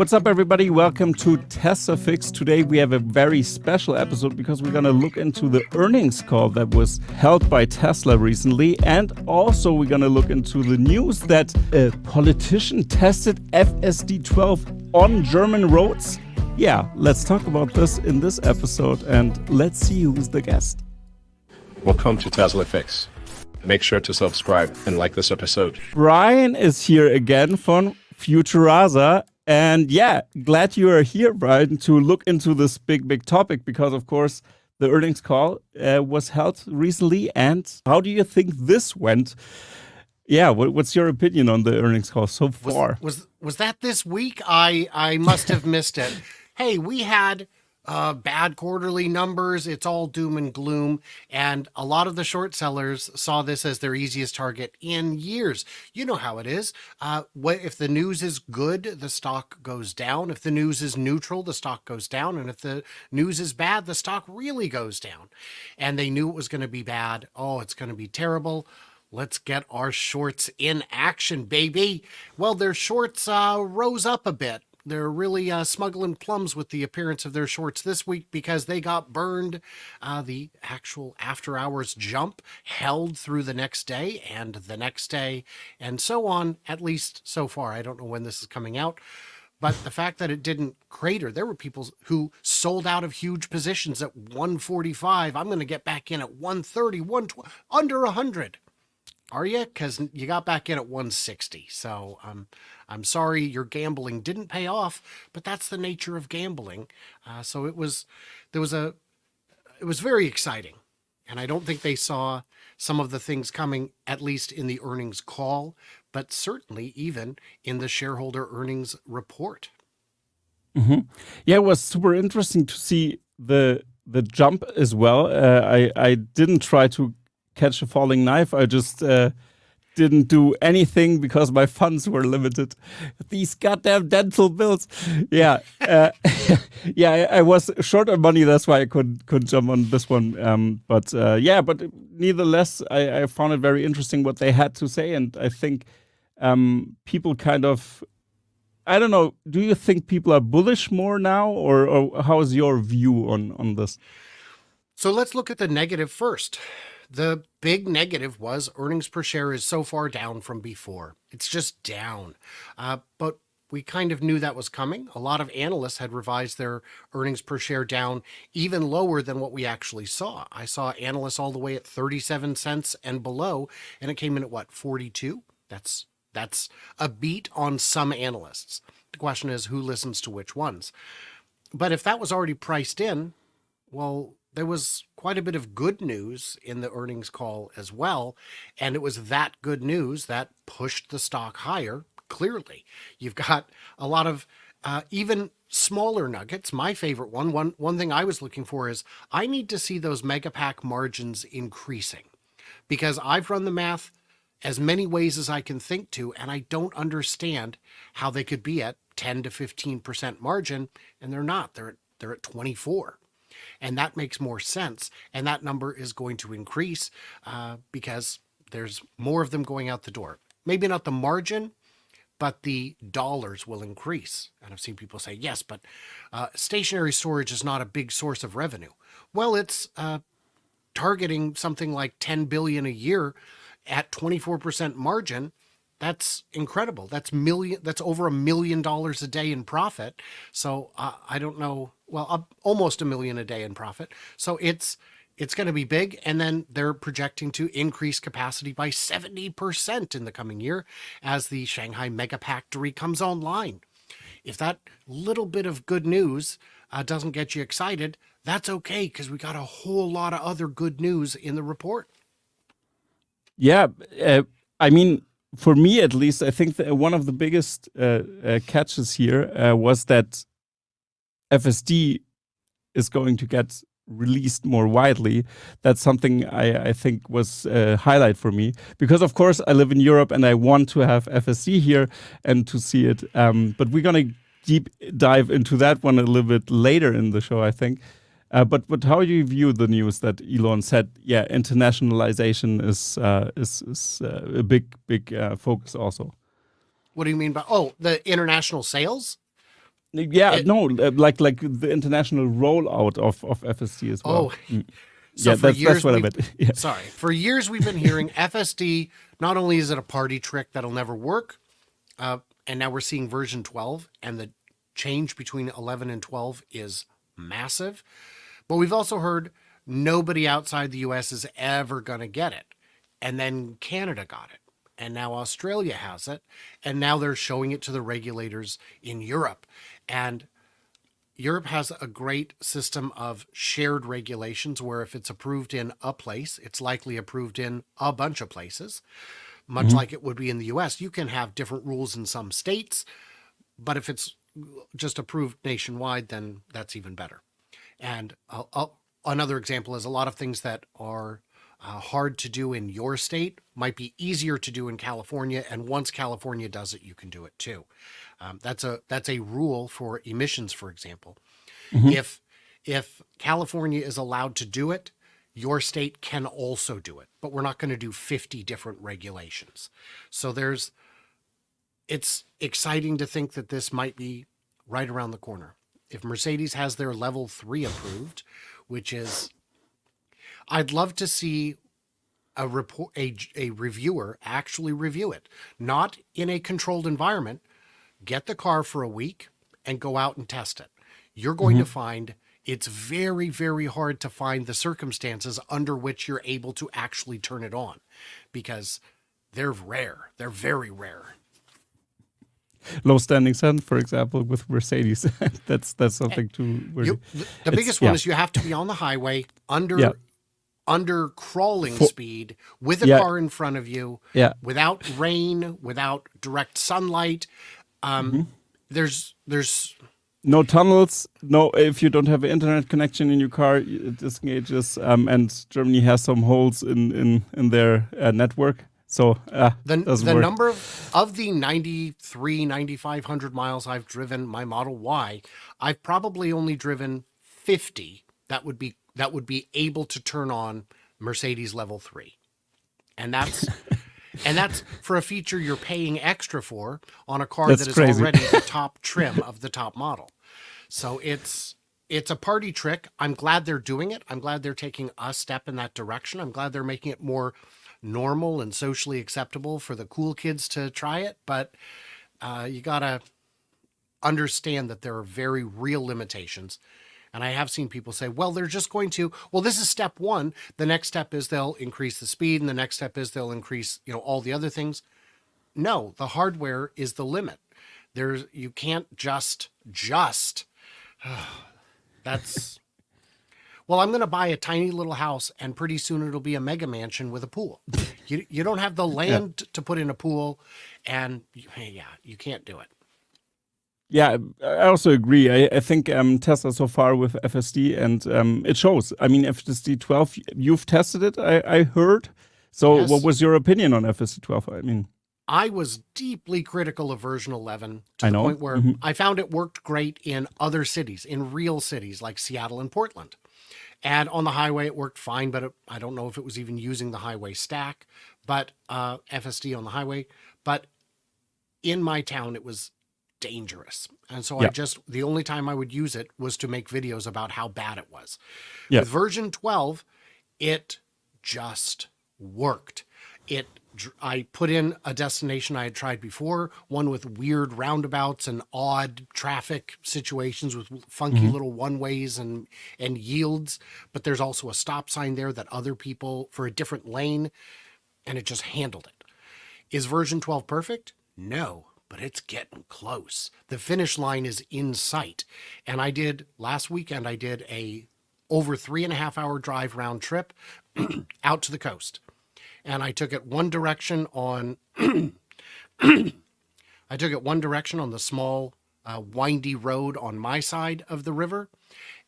What's up, everybody? Welcome to Tesla Fix. Today we have a very special episode because we're going to look into the earnings call that was held by Tesla recently. And also we're going to look into the news that a politician tested FSD 12 on German roads. Yeah, let's talk about this in this episode and let's see who's the guest. Welcome to Tesla Fix. Make sure to subscribe and like this episode. Brian is here again from FutureAZA. And yeah, glad you are here, Brian, to look into this big topic because, of course, the earnings call was held recently. And how do you think this went? Yeah, what's your opinion on the earnings call so far? Was that this week? I must have missed it. Hey, we had bad quarterly numbers. It's all doom and gloom. And a lot of the short sellers saw this as their easiest target in years. You know how it is. If the news is good, the stock goes down. If the news is neutral, the stock goes down. And if the news is bad, the stock really goes down. And they knew it was going to be bad. Oh, it's going to be terrible. Let's get our shorts in action, baby. Well, their shorts rose up a bit. They're really smuggling plums with the appearance of their shorts this week because they got burned. The actual after hours jump held through the next day and the next day and so on, at least so far. I don't know when this is coming out. But the fact that it didn't crater, there were people who sold out of huge positions at 145. I'm going to get back in at 130, 120, under 100. Are you? Because you got back in at 160. So I'm sorry your gambling didn't pay off, but that's the nature of gambling. So it was very exciting. And I don't think they saw some of the things coming, at least in the earnings call, but certainly even in the shareholder earnings report. Mm-hmm. Yeah, it was super interesting to see the jump as well. I didn't try to catch a falling knife. I just didn't do anything because my funds were limited. These goddamn dental bills. Yeah, yeah. I was short on money. That's why I couldn't jump on this one. But nevertheless, I found it very interesting what they had to say, and I think people kind of. I don't know. Do you think people are bullish more now, or how is your view on this? So let's look at the negative first. The big negative was earnings per share is so far down from before. It's just down. But we kind of knew that was coming. A lot of analysts had revised their earnings per share down even lower than what we actually saw. I saw analysts all the way at 37 cents and below, and it came in at what, 42? That's a beat on some analysts. The question is who listens to which ones. But if that was already priced in, well, there was quite a bit of good news in the earnings call as well. And it was that good news that pushed the stock higher, clearly. You've got a lot of even smaller nuggets. My favorite one thing I was looking for is I need to see those mega pack margins increasing because I've run the math as many ways as I can think to, and I don't understand how they could be at 10 to 15% margin, and they're not. They're at 24. And that makes more sense. And that number is going to increase because there's more of them going out the door. Maybe not the margin, but the dollars will increase. And I've seen people say, yes, but stationary storage is not a big source of revenue. Well, it's targeting something like 10 billion a year at 24% margin. That's incredible. That's over $1 million a day in profit. So I don't know. Well, almost $1 million a day in profit. So it's going to be big. And then they're projecting to increase capacity by 70% in the coming year as the Shanghai Mega Factory comes online. If that little bit of good news doesn't get you excited, that's okay because we got a whole lot of other good news in the report. Yeah, I mean, for me, at least, I think that one of the biggest catches here was that FSD is going to get released more widely. That's something I think was a highlight for me because, of course, I live in Europe and I want to have FSD here and to see it. But we're going to deep dive into that one a little bit later in the show, I think. But how do you view the news that Elon said, yeah, internationalization is a big focus also? What do you mean by, the international sales? Yeah, It, no, like the international rollout of FSD as well. oh, Mm. so Yeah, for that's years what I we've meant. Yeah. sorry, for years we've been hearing FSD. Not only is it a party trick that'll never work, and now we're seeing version 12, and the change between 11 and 12 is massive. But we've also heard nobody outside the US is ever going to get it. And then Canada got it. And now Australia has it. And now they're showing it to the regulators in Europe. And Europe has a great system of shared regulations where if it's approved in a place, it's likely approved in a bunch of places, much like it would be in the US. You can have different rules in some states, but if it's just approved nationwide, then that's even better. And another example is a lot of things that are hard to do in your state might be easier to do in California. And once California does it, you can do it too. That's a rule for emissions, for example. Hmm. If California is allowed to do it, your state can also do it. But we're not going to do 50 different regulations. So it's exciting to think that this might be right around the corner. If Mercedes has their level 3 approved, which is, I'd love to see a report, a reviewer actually review it, not in a controlled environment. Get the car for a week and go out and test it. You're going to find it's very, very hard to find the circumstances under which you're able to actually turn it on, because they're rare. They're very rare. Low standing sun, for example, with Mercedes. That's something to really. The biggest one is you have to be on the highway Yeah. under crawling For- speed with a Yeah. car in front of you, Yeah. without rain, without direct sunlight. There's No tunnels. No, if you don't have an internet connection in your car, it disengages. And Germany has some holes in their network, so doesn't the work. number of the 9,500 miles I've driven my Model Y, I've probably only driven 50 that would be able to turn on Mercedes level 3. And that's and that's for a feature you're paying extra for on a car That's that is crazy. already the top trim of the top model. So it's a party trick. I'm glad they're doing it. I'm glad they're taking a step in that direction. I'm glad they're making it more normal and socially acceptable for the cool kids to try it. But you got to understand that there are very real limitations. And I have seen people say, well, they're just going to, well, this is step one. The next step is they'll increase the speed. And the next step is they'll increase, all the other things. No, the hardware is the limit. You can't just, that's, well, I'm going to buy a tiny little house and pretty soon it'll be a mega mansion with a pool. You don't have the land to put in a pool, and you can't do it. Yeah, I also agree. I think Tesla so far with FSD, and it shows. I mean, FSD 12, you've tested it, I heard. So Yes. what was your opinion on FSD 12? I mean, I was deeply critical of version 11 to I the know. point where I found it worked great in other cities, in real cities like Seattle and Portland. And on the highway, it worked fine, but I don't know if it was even using the highway stack, but FSD on the highway. But in my town, it was dangerous. And so Yeah. the only time I would use it was to make videos about how bad it was. Yeah. With version 12, it just worked. I put in a destination I had tried before, one with weird roundabouts and odd traffic situations with funky little one-ways and yields. But there's also a stop sign there that other people for a different lane, and it just handled it. Is version 12 perfect? No, but it's getting close. The finish line is in sight. And last weekend, I did a over 3.5 hour drive round trip out to the coast. And I took it one direction on the small windy road on my side of the river,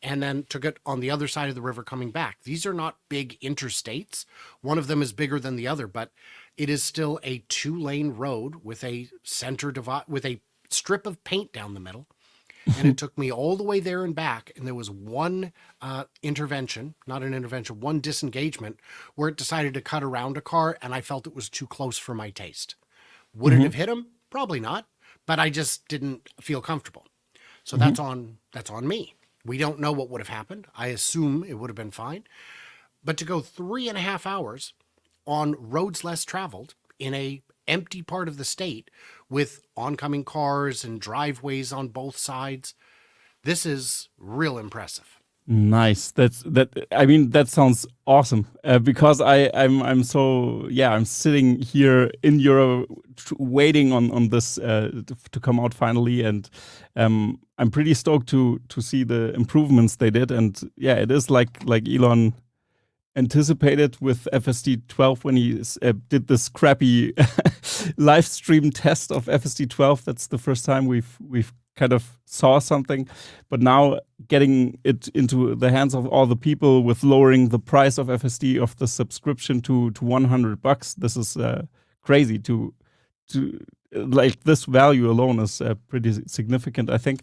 and then took it on the other side of the river coming back. These are not big interstates. One of them is bigger than the other, but it is still a 2-lane road with a center divide, with a strip of paint down the middle. And it took me all the way there and back. And there was one one disengagement where it decided to cut around a car. And I felt it was too close for my taste. Would it have hit him? Probably not. But I just didn't feel comfortable. So that's on me. We don't know what would have happened. I assume it would have been fine. But to go 3.5 hours on roads less traveled in a empty part of the state with oncoming cars and driveways on both sides, this is real impressive. Nice. I mean, that sounds awesome. Because I'm so I'm sitting here in Europe waiting on this to come out finally, and I'm pretty stoked to see the improvements they did. And yeah, it is like Elon anticipated with FSD 12 when he did this crappy live stream test of FSD 12. That's the first time we've kind of saw something, but now getting it into the hands of all the people with lowering the price of FSD of the subscription to $100. This is crazy to like this value alone is pretty significant, I think.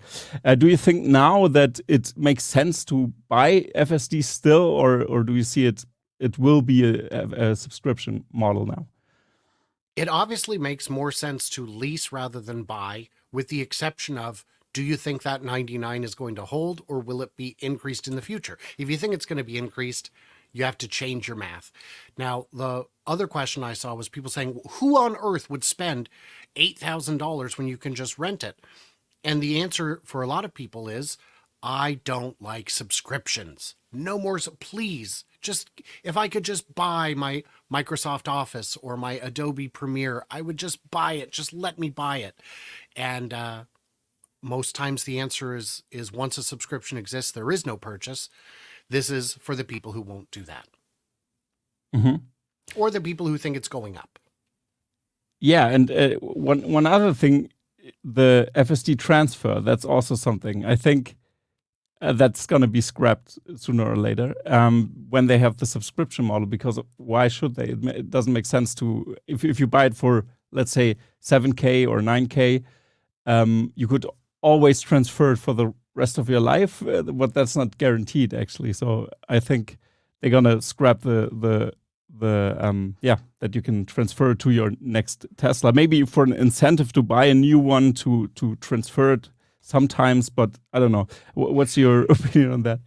Do you think now that it makes sense to buy FSD still, or do you see it will be a subscription model now? It obviously makes more sense to lease rather than buy, with the exception of, do you think that 99 is going to hold, or will it be increased in the future? If you think it's going to be increased, you have to change your math. Now, the other question I saw was people saying, who on earth would spend $8,000 when you can just rent it? And the answer for a lot of people is, I don't like subscriptions. No more, please. Just, if I could just buy my Microsoft Office or my Adobe Premiere, I would just buy it. Just let me buy it. And most times the answer is once a subscription exists, there is no purchase. This is for the people who won't do that. Mm-hmm. Or the people who think it's going up. Yeah, and one other thing, the FSD transfer, that's also something. I think that's going to be scrapped sooner or later when they have the subscription model, because why should they? It doesn't make sense to, if you buy it for, let's say, 7K or 9K, you could always transfer it for the rest of your life, but that's not guaranteed, actually. So I think they're going to scrap the that you can transfer to your next Tesla, maybe for an incentive to buy a new one to transfer it sometimes, but I don't know. What's your opinion on that?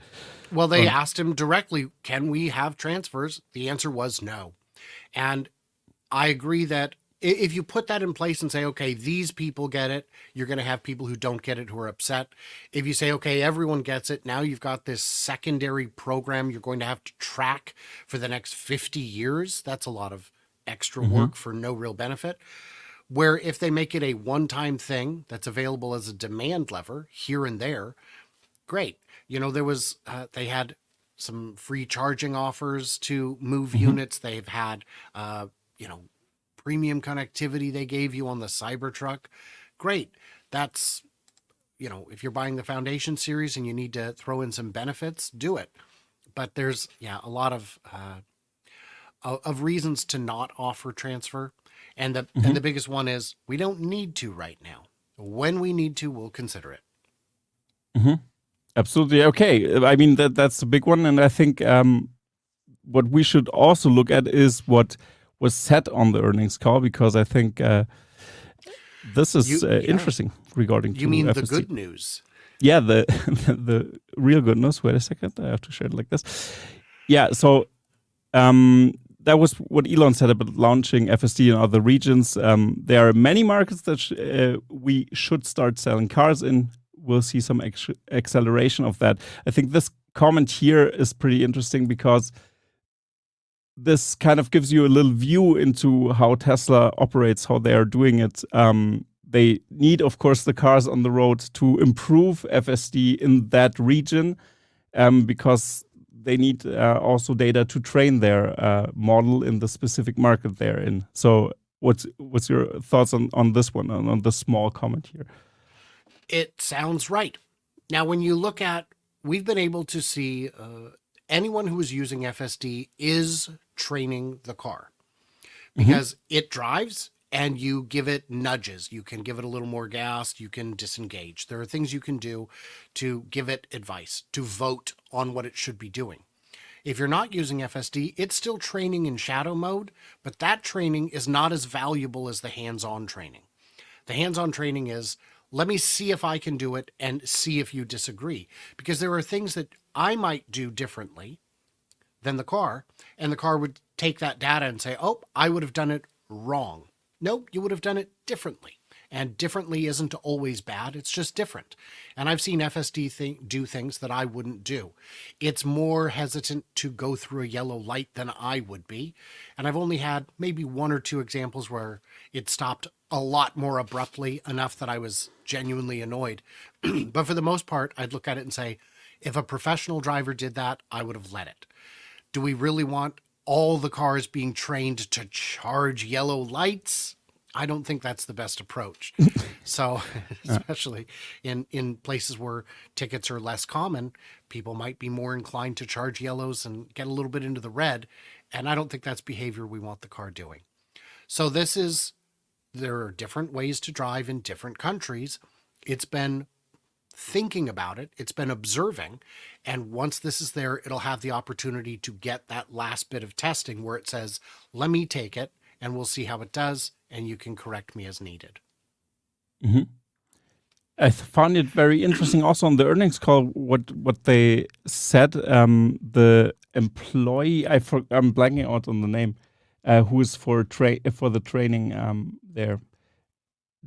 Well, they asked him directly, can we have transfers? The answer was no. And I agree that if you put that in place and say, okay, these people get it, you're going to have people who don't get it who are upset. If you say, okay, everyone gets it, now you've got this secondary program you're going to have to track for the next 50 years. That's a lot of extra work for no real benefit. Where if they make it a one-time thing that's available as a demand lever here and there, great. You know, there was, they had some free charging offers to move units. They've had, premium connectivity they gave you on the Cybertruck. Great. That's, if you're buying the Foundation series and you need to throw in some benefits, do it. But there's, a lot of reasons to not offer transfer. And the biggest one is we don't need to right now. When we need to, we'll consider it. Mm-hmm. Absolutely. Okay. I mean, that's a big one. And I think what we should also look at is what was said on the earnings call, because I think this is interesting regarding you mean FSD. The good news? Yeah, the real good news. Wait a second, I have to share it like this. Yeah, so that was what Elon said about launching FSD in other regions. There are many markets that we should start selling cars in. We'll see some acceleration of that. I think this comment here is pretty interesting, because this kind of gives you a little view into how Tesla operates, how they are doing it. They need, of course, the cars on the road to improve FSD in that region, because they need also data to train their model in the specific market they're in. So what's your thoughts on this one, on this small comment here? It sounds right. Now, when you look at, we've been able to see anyone who is using FSD is training the car, because it drives and you give it nudges. You can give it a little more gas. You can disengage. There are things you can do to give it advice, to vote on what it should be doing. If you're not using FSD, it's still training in shadow mode, but that training is not as valuable as the hands-on training. The hands-on training is, Let me see if I can do it and see if you disagree. Because there are things that I might do differently than the car, and the car would take that data and say, oh, I would have done it wrong. Nope, you would have done it differently. And differently isn't always bad, it's just different. And I've seen FSD do things that I wouldn't do. It's more hesitant to go through a yellow light than I would be. And I've only had maybe 1 or 2 examples where it stopped a lot more abruptly, enough that I was genuinely annoyed. But for the most part, I'd look at it and say, if a professional driver did that, I would have let it. Do we really want all the cars being trained to charge yellow lights? I don't think that's the best approach. So, especially in places where tickets are less common, people might be more inclined to charge yellows and get a little bit into the red. And I don't think that's behavior we want the car doing. So there are different ways to drive in different countries. It's been thinking about it, it's been observing, and once this is there, it'll have the opportunity to get that last bit of testing where it says, let me take it and we'll see how it does, and you can correct me as needed. I found it very interesting also on the earnings call what they said. The employee, I'm blanking out on the name, who is for the training there.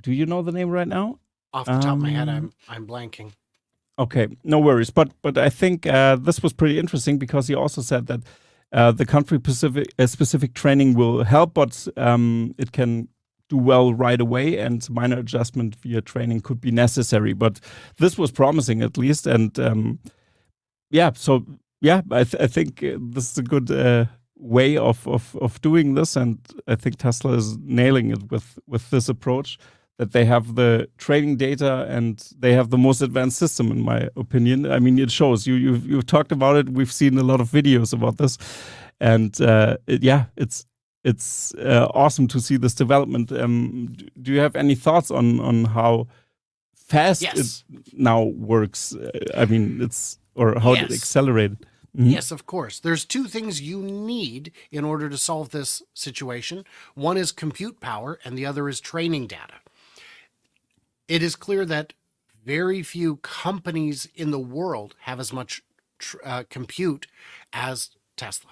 Do you know the name right now? Off the top of my head, I'm blanking. Okay, no worries. But I think this was pretty interesting because he also said that the country specific training will help, but it can do well right away, and minor adjustment via training could be necessary. But this was promising at least, and I think this is a good way of doing this, and I think Tesla is nailing it with this approach. That they have the training data and they have the most advanced system, in my opinion. I mean, it shows. You've talked about it. We've seen a lot of videos about this, and it's awesome to see this development. Do you have any thoughts on how fast it now works? I mean, how it accelerated. Mm-hmm. Yes, of course. There's 2 things you need in order to solve this situation. One is compute power, and the other is training data. It is clear that very few companies in the world have as much compute as Tesla.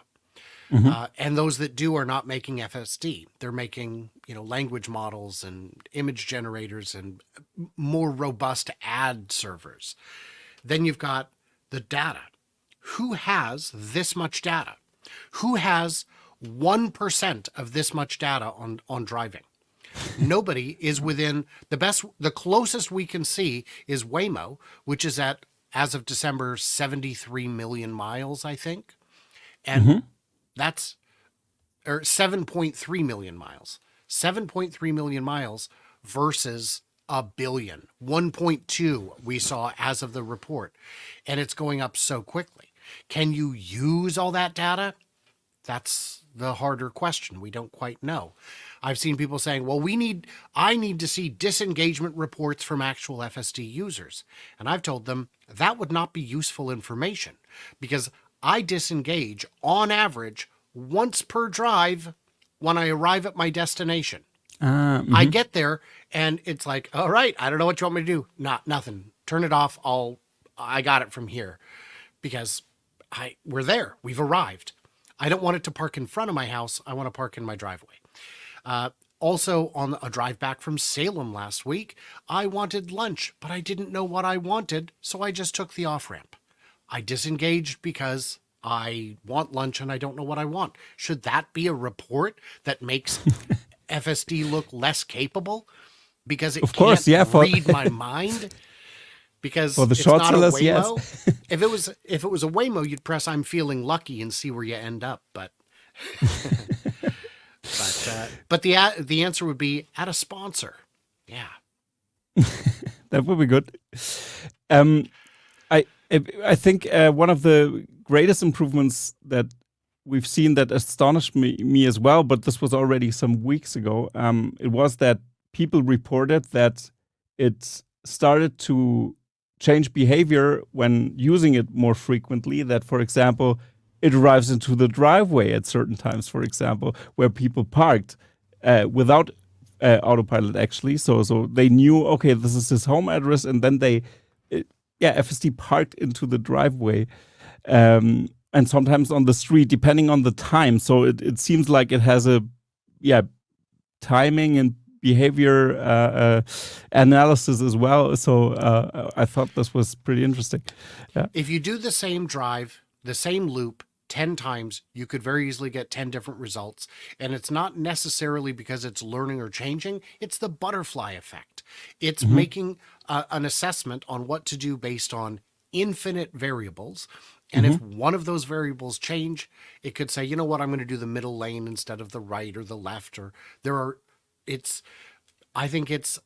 And those that do are not making FSD. They're making, language models and image generators and more robust ad servers. Then you've got the data. Who has this much data? Who has 1% of this much data on driving? Nobody is within the closest we can see is Waymo, which is at, as of December, 73 million miles, I think. And that's, or 7.3 million miles. 7.3 million miles versus a billion. 1.2 we saw as of the report. And it's going up so quickly. Can you use all that data? That's the harder question. We don't quite know. I've seen people saying, well, I need to see disengagement reports from actual FSD users. And I've told them that would not be useful information because I disengage on average once per drive when I arrive at my destination. I get there and it's like, all right, I don't know what you want me to do. Nothing. Turn it off. I got it from here because we're there. We've arrived. I don't want it to park in front of my house. I want to park in my driveway. Also, on a drive back from Salem last week, I wanted lunch, but I didn't know what I wanted, so I just took the off-ramp. I disengaged because I want lunch and I don't know what I want. Should that be a report that makes FSD look less capable? Because it can't read my mind? Because for the it's short not sellers, a Waymo. Yes. If it was a Waymo, you'd press "I'm feeling lucky" and see where you end up. But but the answer would be at a sponsor. Yeah, that would be good. I think one of the greatest improvements that we've seen that astonished me as well, but this was already some weeks ago. It was that people reported that it started to change behavior when using it more frequently. That, for example, it arrives into the driveway at certain times, for example, where people parked without autopilot actually. So they knew, okay, this is his home address, and then FSD parked into the driveway, and sometimes on the street, depending on the time. So it seems like it has a timing and behavior analysis as well. So I thought this was pretty interesting. Yeah. If you do the same drive, the same loop 10 times, you could very easily get 10 different results. And it's not necessarily because it's learning or changing. It's the butterfly effect. It's making an assessment on what to do based on infinite variables. And if one of those variables change, it could say, you know what, I'm going to do the middle lane instead of the right or the left, or I think it's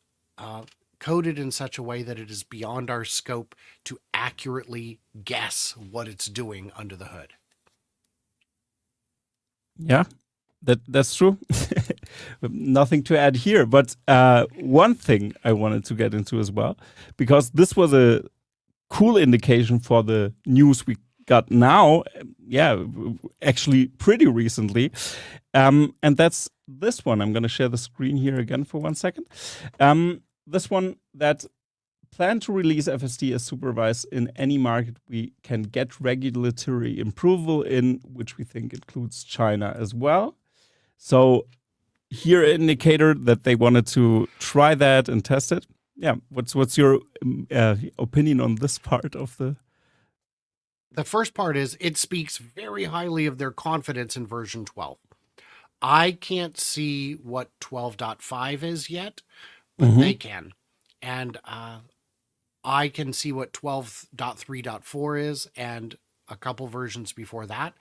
coded in such a way that it is beyond our scope to accurately guess what it's doing under the hood. Yeah, that's true. Nothing to add here, but one thing I wanted to get into as well, because this was a cool indication for the news we got now, actually pretty recently, and that's this one. I'm going to share the screen here again for 1 second. This one that plan to release FSD as supervised in any market we can get regulatory approval in, which we think includes China as well. So here an indicator that they wanted to try that and test it. Yeah, what's your opinion on this part of the? The first part is it speaks very highly of their confidence in version 12. I can't see what 12.5 is yet, but they can. And I can see what 12.3.4 is and a couple versions before that.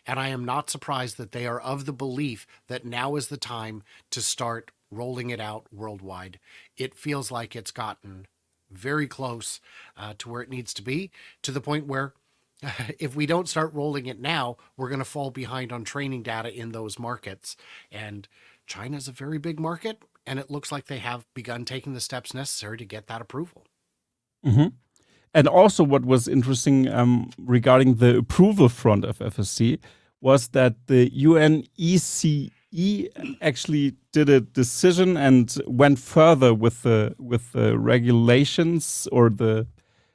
And I am not surprised that they are of the belief that now is the time to start rolling it out worldwide. It feels like it's gotten very close to where it needs to be, to the point where if we don't start rolling it now, we're going to fall behind on training data in those markets. And China's a very big market, and it looks like they have begun taking the steps necessary to get that approval. And also what was interesting regarding the approval front of FSC was that the UNECE actually did a decision and went further with the regulations, or the,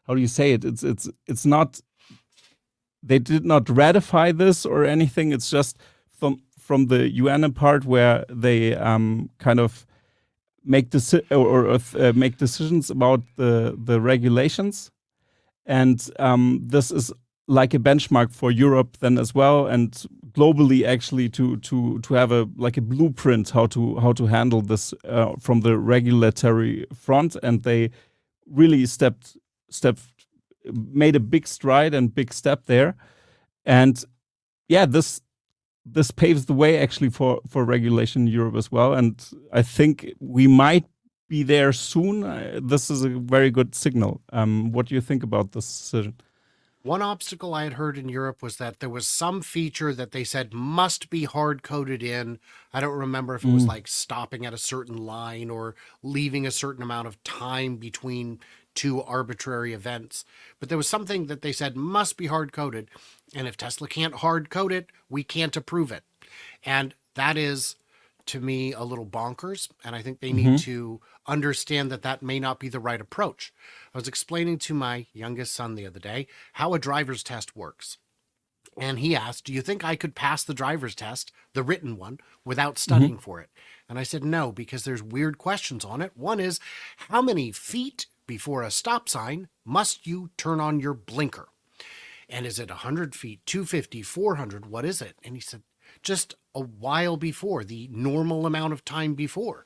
how do you say it? It's not, they did not ratify this or anything. It's just from the UN part where they kind of make make decisions about the regulations, and this is like a benchmark for Europe then as well, and globally actually to have a blueprint how to handle this from the regulatory front. And they really made a big stride and big step there. And yeah, this paves the way actually for regulation in Europe as well. And I think we might be there soon. This is a very good signal. What do you think about this decision? One obstacle I had heard in Europe was that there was some feature that they said must be hard coded in. I don't remember if it was like stopping at a certain line or leaving a certain amount of time between two arbitrary events. But there was something that they said must be hard coded. And if Tesla can't hard code it, we can't approve it. And that is, to me, a little bonkers. And I think they need to understand that that may not be the right approach. I was explaining to my youngest son the other day how a driver's test works. And he asked, do you think I could pass the driver's test, the written one, without studying for it? And I said, no, because there's weird questions on it. One is, how many feet before a stop sign must you turn on your blinker? And is it 100 feet, 250, 400? What is it? And he said, just a while before, the normal amount of time before.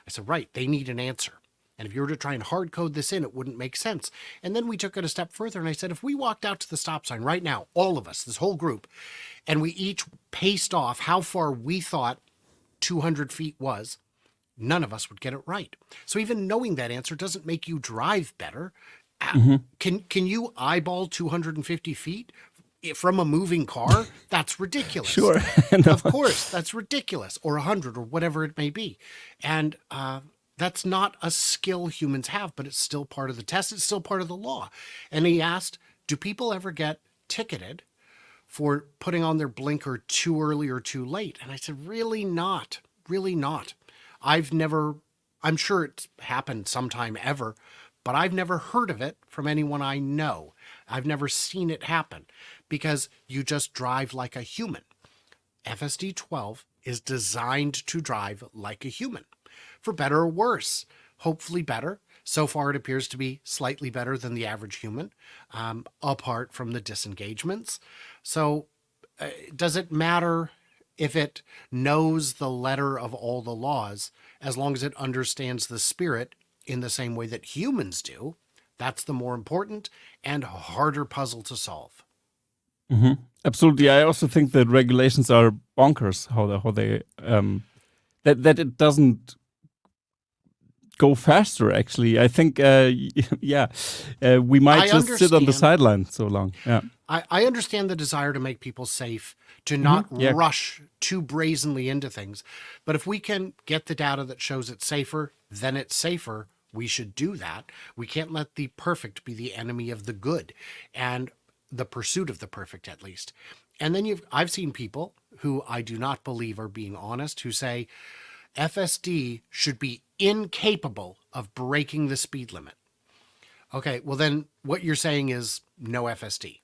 I said, right, they need an answer. And if you were to try and hard code this in, it wouldn't make sense. And then we took it a step further, and I said, if we walked out to the stop sign right now, all of us, this whole group, and we each paced off how far we thought 200 feet was, none of us would get it right. So even knowing that answer doesn't make you drive better. Can you eyeball 250 feet from a moving car? That's ridiculous. Sure. No. Of course, that's ridiculous. Or 100 or whatever it may be. And that's not a skill humans have, but it's still part of the test. It's still part of the law. And he asked, do people ever get ticketed for putting on their blinker too early or too late? And I said, really not. Really not. I'm sure it's happened sometime ever, but I've never heard of it from anyone I know. I've never seen it happen because you just drive like a human. FSD 12 is designed to drive like a human, for better or worse. Hopefully better. So far, it appears to be slightly better than the average human, apart from the disengagements. So, does it matter if it knows the letter of all the laws, as long as it understands the spirit in the same way that humans do? That's the more important and harder puzzle to solve. Absolutely. I also think that regulations are bonkers. That it doesn't go faster. Actually, I think we might just sit on the sideline so long. Yeah, I understand the desire to make people safe, to not rush too brazenly into things. But if we can get the data that shows it's safer, then it's safer. We should do that. We can't let the perfect be the enemy of the good, and the pursuit of the perfect, at least. And then I've seen people who I do not believe are being honest, who say FSD should be incapable of breaking the speed limit. Okay, well then what you're saying is no FSD.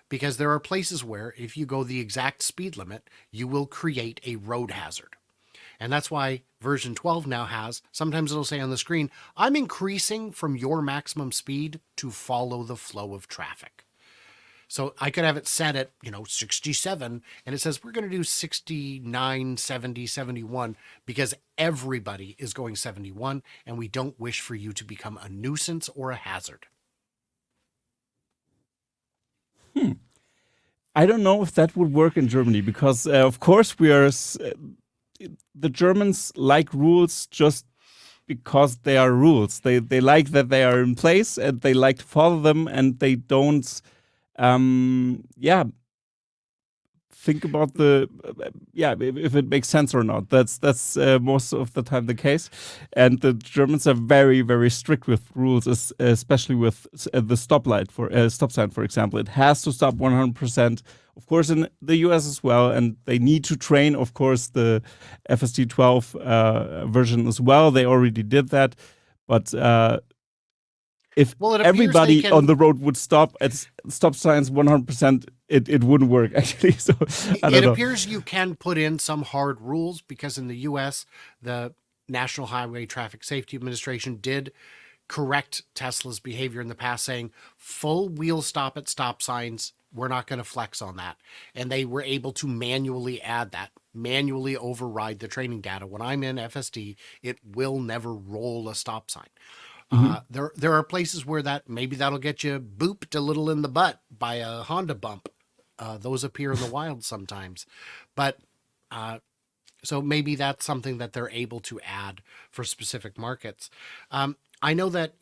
Because there are places where if you go the exact speed limit, you will create a road hazard. And that's why version 12 now has, sometimes it'll say on the screen, I'm increasing from your maximum speed to follow the flow of traffic. So I could have it set at, 67, and it says we're going to do 69, 70, 71 because everybody is going 71, and we don't wish for you to become a nuisance or a hazard. I don't know if that would work in Germany because, of course, the Germans like rules just because they are rules. They like that they are in place and they like to follow them, and they don't think about if it makes sense or not. That's most of the time the case, and the Germans are very, very strict with rules, especially with the stoplight for stop sign, for example. It has to stop 100%. Of course, in the US as well, and they need to train, of course, the FSD 12 version as well. They already did that, but if everybody on the road would stop at stop signs 100%, it wouldn't work, actually. So it appears you can put in some hard rules because in the US, the National Highway Traffic Safety Administration did correct Tesla's behavior in the past, saying full wheel stop at stop signs, we're not going to flex on that. And they were able to manually add that, manually override the training data. When I'm in FSD, it will never roll a stop sign. There are places where maybe that'll get you booped a little in the butt by a Honda bump. Those appear in the wild sometimes, but so maybe that's something that they're able to add for specific markets. I know that,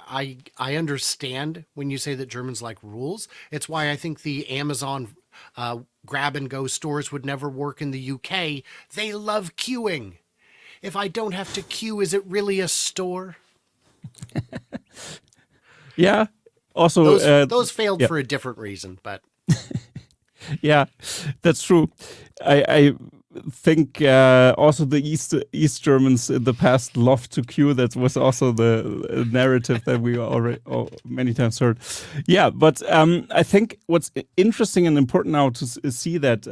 I understand when you say that Germans like rules. It's why I think the Amazon grab and go stores would never work in the UK. They love queuing. If I don't have to queue, is it really a store? Yeah. Also, those failed for a different reason, but yeah, that's true. I think also the East Germans in the past loved to queue. That was also the narrative that we already many times heard. Yeah, but I think what's interesting and important now to see that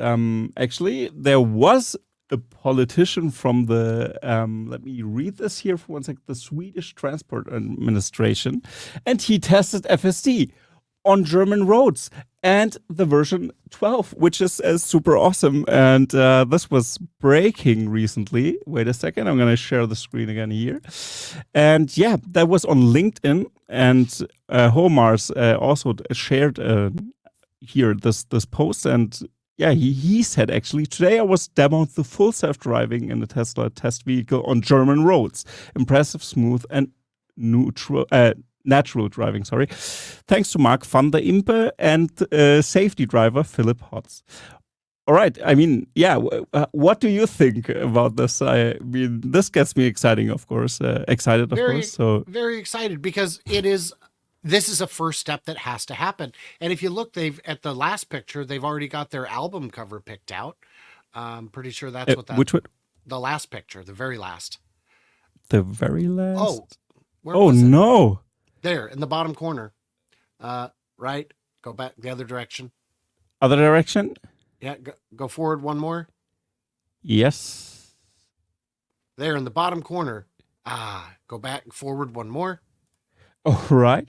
actually there was a politician from the, let me read this here for one second, the Swedish Transport Administration, and he tested FSD on German roads and the version 12, which is super awesome. And this was breaking recently. Wait a second, I'm going to share the screen again here. And yeah, that was on LinkedIn, and Homars also shared here this post, and yeah, he said, actually, today I was demoed the full self-driving in the Tesla test vehicle on German roads. Impressive, smooth, and natural driving, sorry. Thanks to Mark van der Impe and safety driver Philip Hotz. All right, I mean, yeah, what do you think about this? I mean, this gets me excited, of course. So very excited because this is a first step that has to happen. And if you look, at the last picture, they've already got their album cover picked out. I'm pretty sure that's what that. Which one? The last picture, the very last. The very last. Oh, where Oh was it? no! There, in the bottom corner. Right. Go back the other direction. Other direction? Yeah, go forward one more. Yes. There in the bottom corner. Go back forward one more. All right.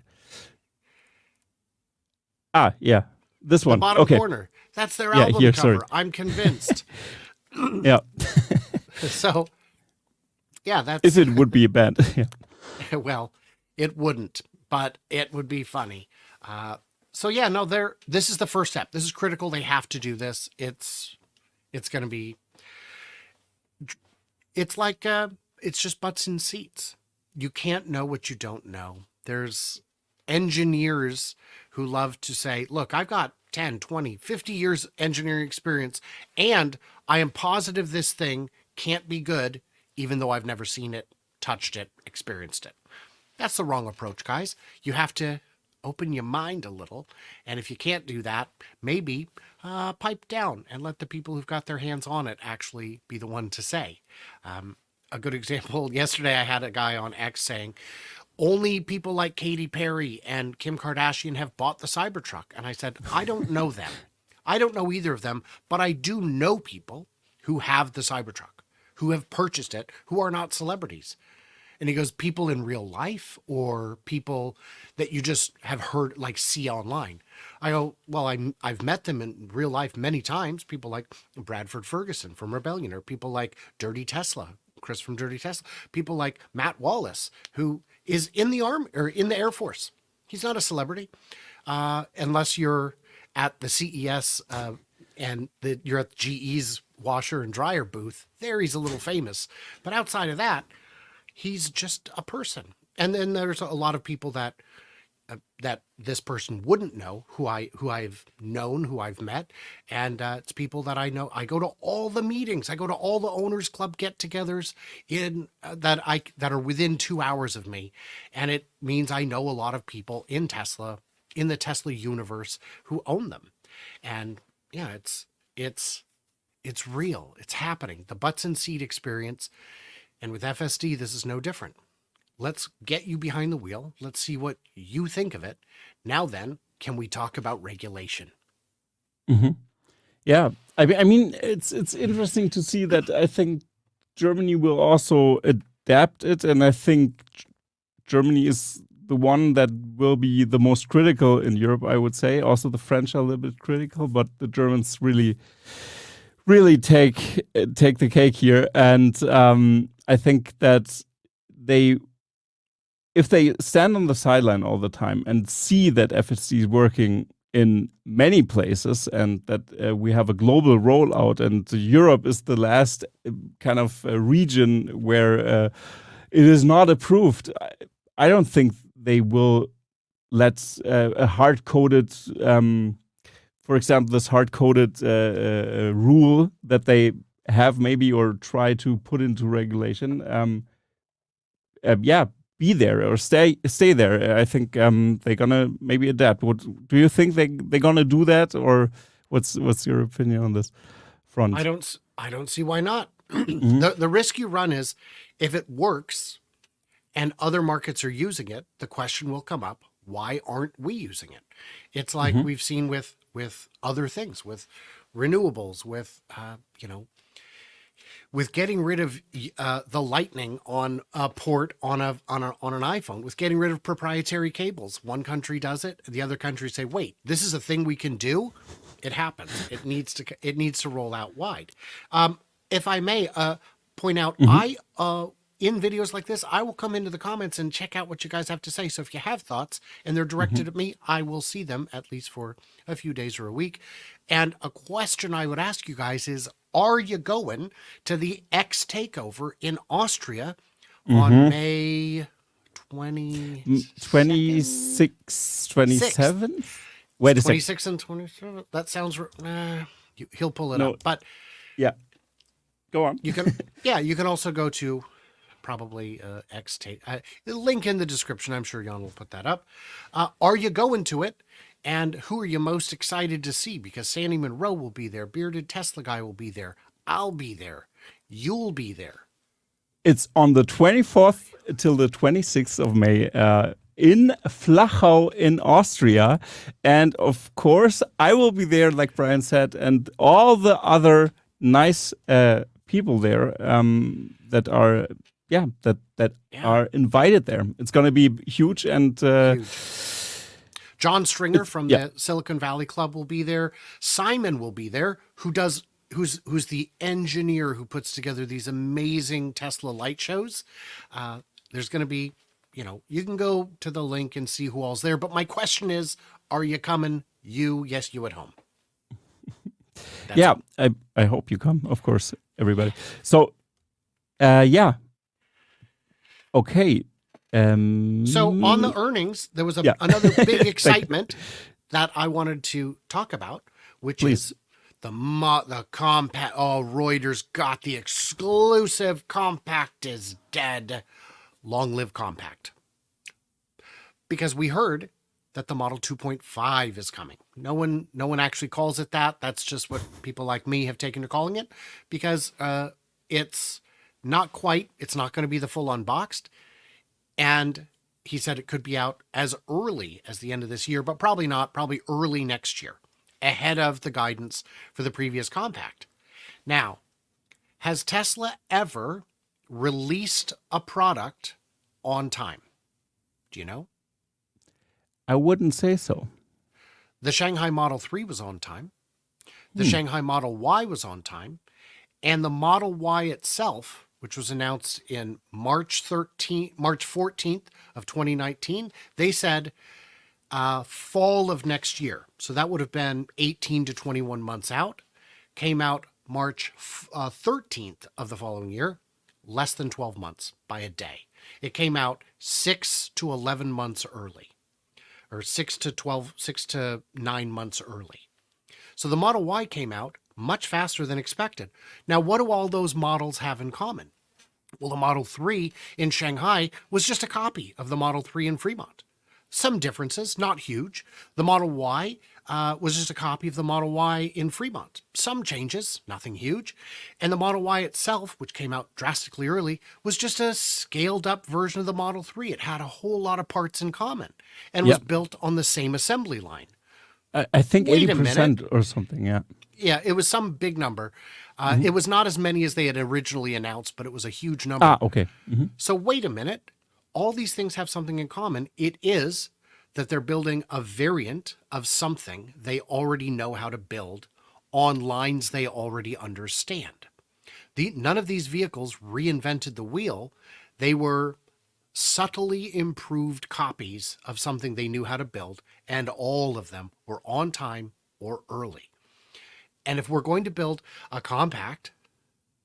Yeah. This The one. bottom Okay. corner. That's their Yeah, album here, cover. sorry. I'm convinced. Yeah. So, yeah, that's If it would be a band. Yeah. well, it wouldn't, but it would be funny. So yeah, no, this is the first step. This is critical. They have to do this. It's going to be, it's like, it's just butts in seats. You can't know what you don't know. There's engineers who love to say, look, I've got 10, 20, 50 years engineering experience, and I am positive this thing can't be good, even though I've never seen it, touched it, experienced it. That's the wrong approach, guys. You have to open your mind a little. And if you can't do that, maybe pipe down and let the people who've got their hands on it actually be the one to say. A good example, yesterday I had a guy on X saying, only people like Katy Perry and Kim Kardashian have bought the Cybertruck. And I said, I don't know them. I don't know either of them, but I do know people who have the Cybertruck, who have purchased it, who are not celebrities. And he goes, people in real life or people that you just have heard, like see online? I go, well, I've met them in real life many times. People like Bradford Ferguson from Rebellion, or people like Dirty Tesla, Chris from Dirty Tesla, people like Matt Wallace, who is in the Army or in the Air Force. He's not a celebrity unless you're at the CES and you're at GE's washer and dryer booth. There he's a little famous. But outside of that, he's just a person. And then there's a lot of people that this person wouldn't know, who I've known, who I've met, and it's people that I know. I go to all the meetings. I go to all the owners club get-togethers in that are within 2 hours of me, and it means I know a lot of people in Tesla, in the Tesla universe, who own them. And yeah, it's real. It's happening. The butts in seat experience. And with FSD, this is no different. Let's get you behind the wheel. Let's see what you think of it. Now then, can we talk about regulation? Mm-hmm. Yeah. I mean, it's interesting to see that. I think Germany will also adapt it. And I think Germany is the one that will be the most critical in Europe, I would say. Also, the French are a little bit critical, but the Germans really take the cake here. And I think that if they stand on the sideline all the time and see that FSD is working in many places and that we have a global rollout, and Europe is the last kind of region where it is not approved, I don't think they will let a hard-coded, for example, this hard-coded rule that they have maybe or try to put into regulation. Be there or stay there. I think they're gonna maybe adapt. What do you think they're gonna do that, or what's your opinion on this front? I don't see why not. Mm-hmm. The risk you run is if it works and other markets are using it, the question will come up, why aren't we using it? It's like Mm-hmm. we've seen with other things, with renewables, with with getting rid of the lightning on a port on an iPhone, with getting rid of proprietary cables. One country does it, the other countries say, "Wait, this is a thing we can do." It happens. It needs to roll out wide. If I may point out, Mm-hmm. In videos like this, I will come into the comments and check out what you guys have to say. So if you have thoughts and they're directed at me, I will see them at least for a few days or a week. And a question I would ask you guys is, are you going to the X takeover in Austria on May 26, 27? Wait a second. 26 and 27? That sounds... he'll pull it No. up. But Yeah. Go on. you can... yeah, you can also go to... probably X take the link in the description. I'm sure Jan will put that up. Are you going to it? And who are you most excited to see? Because Sandy Monroe will be there. Bearded Tesla guy will be there. I'll be there. you'll be there. It's on the 24th till the 26th of May in Flachau in Austria. And of course, I will be there, like Brian said, and all the other nice people there that are are invited there. It's going to be huge and Huge. John Stringer from the Silicon Valley Club will be there. Simon will be there, who's the engineer who puts together these amazing Tesla light shows. There's going to be, you can go to the link and see who all's there. But my question is, are you coming? You at home. I hope you come, of course, everybody. So, okay. So on the earnings, there was another big excitement that I wanted to talk about, which is the compact. Oh, Reuters got the exclusive. Compact is dead. Long live compact. Because we heard that the Model 2.5 is coming. No one actually calls it that. That's just what people like me have taken to calling it, because it's not quite. It's not going to be the full unboxed. And he said it could be out as early as the end of this year, but probably not, probably early next year, ahead of the guidance for the previous compact. Now, has Tesla ever released a product on time? Do you know? I wouldn't say so. The Shanghai Model 3 was on time. The Shanghai Model Y was on time. And the Model Y itself, which was announced in March 14th of 2019, they said fall of next year. So that would have been 18 to 21 months out. Came out March 13th of the following year, less than 12 months by a day. It came out 6 to 11 months early, or 6 to 9 months early. So the Model Y came out much faster than expected. Now, what do all those models have in common? Well, the Model 3 in Shanghai was just a copy of the Model 3 in Fremont. Some differences, not huge. The Model Y was just a copy of the Model Y in Fremont. Some changes, nothing huge. And the Model Y itself, which came out drastically early, was just a scaled up version of the Model 3. It had a whole lot of parts in common and was built on the same assembly line. I think 80% or something, yeah. Yeah, it was some big number. It was not as many as they had originally announced, but it was a huge number. Okay. Mm-hmm. So wait a minute. All these things have something in common. It is that they're building a variant of something they already know how to build on lines they already understand. None of these vehicles reinvented the wheel. They were subtly improved copies of something they knew how to build, and all of them were on time or early. And if we're going to build a compact,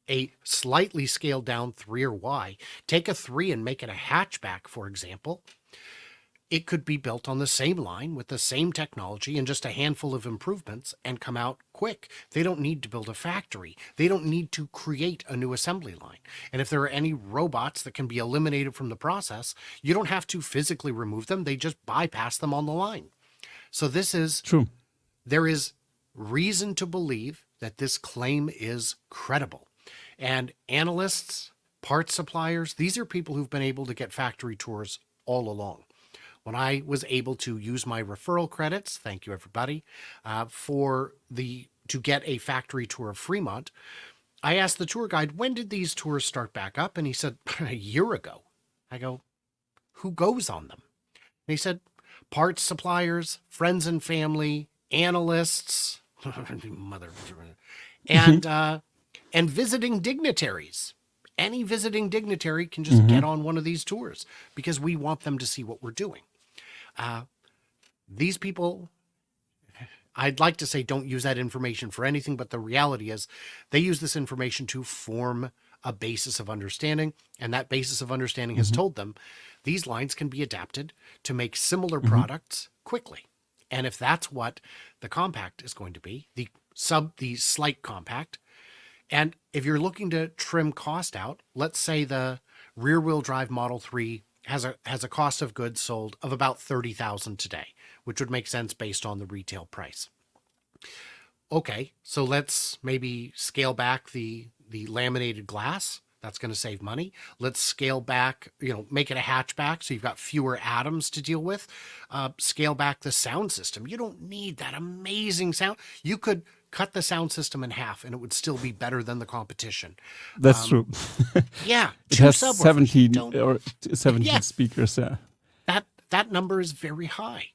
a slightly scaled down 3 or Y, take a 3 and make it a hatchback, for example, it could be built on the same line with the same technology and just a handful of improvements and come out quick. They don't need to build a factory. They don't need to create a new assembly line. And if there are any robots that can be eliminated from the process, you don't have to physically remove them. They just bypass them on the line. So this is true. There is reason to believe that this claim is credible. And analysts, parts suppliers, these are people who've been able to get factory tours all along. When I was able to use my referral credits, thank you everybody, to get a factory tour of Fremont, I asked the tour guide, when did these tours start back up? And he said, a year ago. I go, who goes on them? And he said, parts suppliers, friends and family, analysts, and visiting dignitaries. Any visiting dignitary can just get on one of these tours because we want them to see what we're doing. These people, I'd like to say don't use that information for anything, but the reality is they use this information to form a basis of understanding, and that basis of understanding has told them these lines can be adapted to make similar products quickly. And if that's what the compact is going to be, the slight compact, and if you're looking to trim cost out, let's say the rear-wheel drive Model 3 has a cost of goods sold of about $30,000 today, which would make sense based on the retail price. Okay, so let's maybe scale back the the laminated glass. That's going to save money. Let's scale back, make it a hatchback so you've got fewer atoms to deal with. Scale back the sound system. You don't need that amazing sound. You could cut the sound system in half and it would still be better than the competition. That's true. Yeah. It has subwoofers. 17 or 17 Yeah. speakers. Yeah. That number is very high.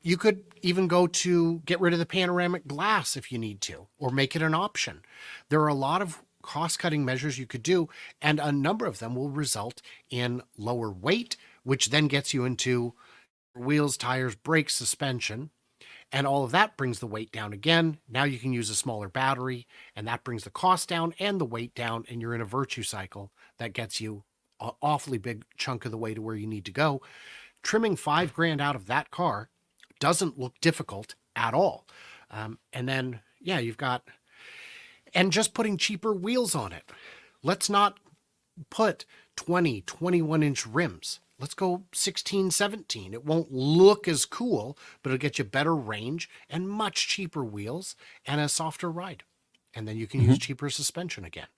You could even go to get rid of the panoramic glass if you need to, or make it an option. There are a lot of cost-cutting measures you could do, and a number of them will result in lower weight, which then gets you into wheels, tires, brakes, suspension, and all of that brings the weight down again. Now you can use a smaller battery, and that brings the cost down and the weight down, and you're in a virtue cycle that gets you an awfully big chunk of the way to where you need to go. Trimming $5,000 out of that car doesn't look difficult at all. And then, you've got, and just putting cheaper wheels on it. Let's not put 20, 21-inch rims. Let's go 16, 17. It won't look as cool, but it'll get you better range and much cheaper wheels and a softer ride. And then you can use cheaper suspension again.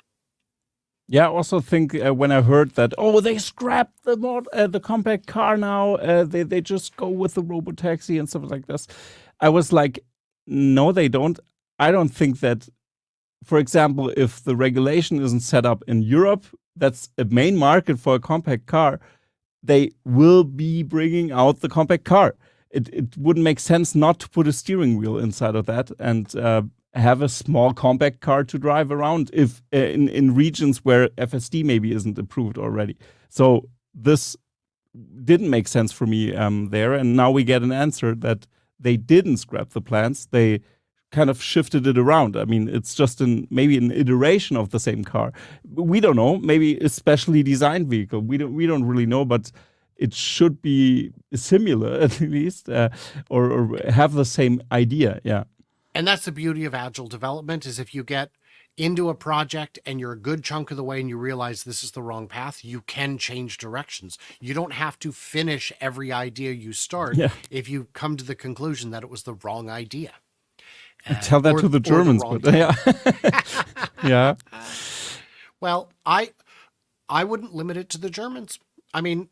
Yeah, I also think when I heard that, they scrapped the compact car now, they just go with the robotaxi and stuff like this. I was like, no, they don't. I don't think that, for example, if the regulation isn't set up in Europe, that's a main market for a compact car, they will be bringing out the compact car. It wouldn't make sense not to put a steering wheel inside of that and have a small compact car to drive around if in regions where FSD maybe isn't approved already. So this didn't make sense for me there. And now we get an answer that they didn't scrap the plans. They kind of shifted it around. I mean, it's just maybe an iteration of the same car. We don't know. Maybe a specially designed vehicle. We don't really know, but it should be similar at least, or have the same idea. Yeah. And that's the beauty of agile development, is if you get into a project and you're a good chunk of the way and you realize this is the wrong path, you can change directions. You don't have to finish every idea you start if you come to the conclusion that it was the wrong idea. Tell that to the Germans, but yeah. Yeah. Well, I wouldn't limit it to the Germans. I mean,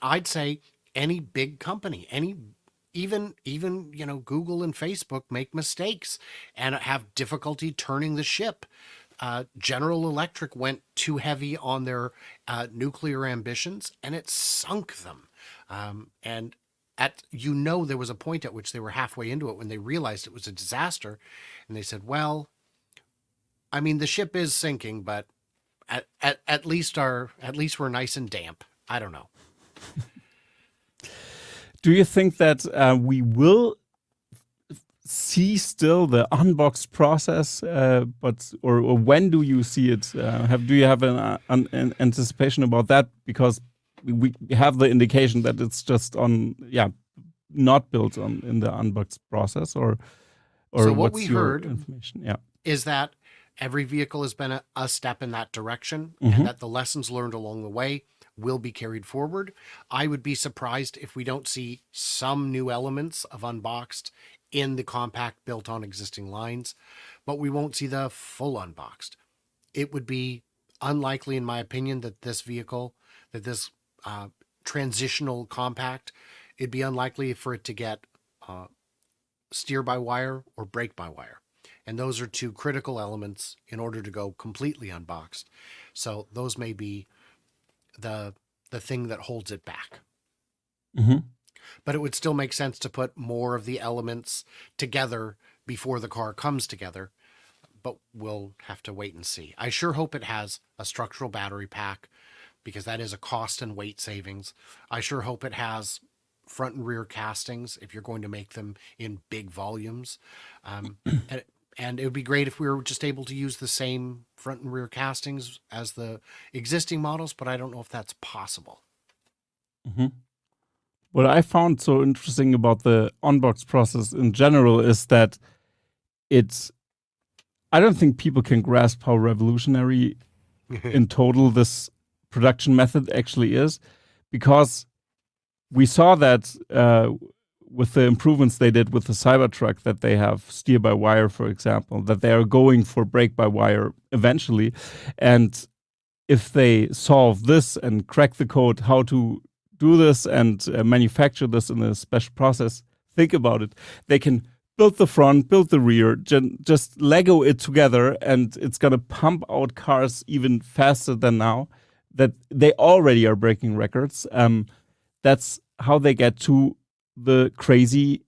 I'd say any big company, even Google and Facebook make mistakes and have difficulty turning the ship. General Electric went too heavy on their nuclear ambitions, and it sunk them. And there was a point at which they were halfway into it when they realized it was a disaster, and they said, "Well, I mean, the ship is sinking, but at least we're nice and damp." I don't know. Do you think that we will see still the unboxed process, or when do you see it? Do you have an anticipation about that? Because we have the indication that it's just not built in the unboxed process, or so what we heard information? is that every vehicle has been a step in that direction, and that the lessons learned along the way will be carried forward. I would be surprised if we don't see some new elements of unboxed in the compact built on existing lines, but we won't see the full unboxed. It would be unlikely, in my opinion, that this transitional compact, it'd be unlikely for it to get steer-by-wire or brake-by-wire. And those are two critical elements in order to go completely unboxed. So those may be the thing that holds it back. But it would still make sense to put more of the elements together before the car comes together. But we'll have to wait and see. I sure hope it has a structural battery pack, because that is a cost and weight savings. I sure hope it has front and rear castings if you're going to make them in big volumes. And it would be great if we were just able to use the same front and rear castings as the existing models, but I don't know if that's possible. What I found so interesting about the unbox process in general is that I don't think people can grasp how revolutionary in total this production method actually is, because we saw that with the improvements they did with the Cybertruck, that they have steer by wire, for example, that they are going for brake by wire eventually. And if they solve this and crack the code how to do this and manufacture this in a special process, think about it. They can build the front, build the rear, just Lego it together, and it's going to pump out cars even faster than now, that they already are breaking records. That's how they get to the crazy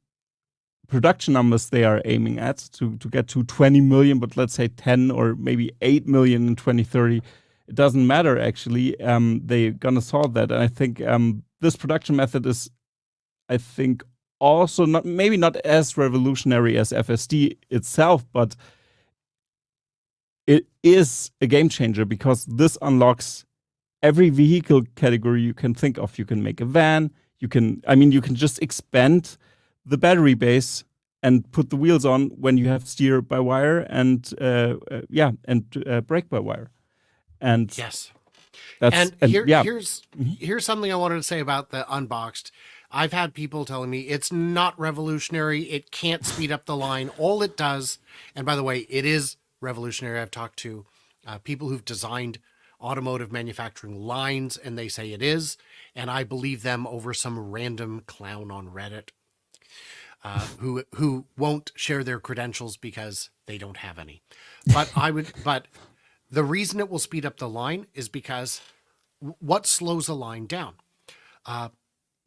production numbers they are aiming at, to get to 20 million, but let's say 10 or maybe 8 million in 2030. It doesn't matter, actually. They're going to solve that. And I think this production method is, I think, also maybe not as revolutionary as FSD itself, but it is a game changer, because this unlocks every vehicle category you can think of. You can make a van. You can just expand the battery base and put the wheels on when you have steer by wire and brake by wire. And Yes. that's Here's something I wanted to say about the unboxed. I've had people telling me it's not revolutionary. It can't speed up the line. All it does, and by the way, it is revolutionary. I've talked to people who've designed automotive manufacturing lines, and they say it is. And I believe them over some random clown on Reddit who won't share their credentials because they don't have any. But the reason it will speed up the line is because what slows a line down?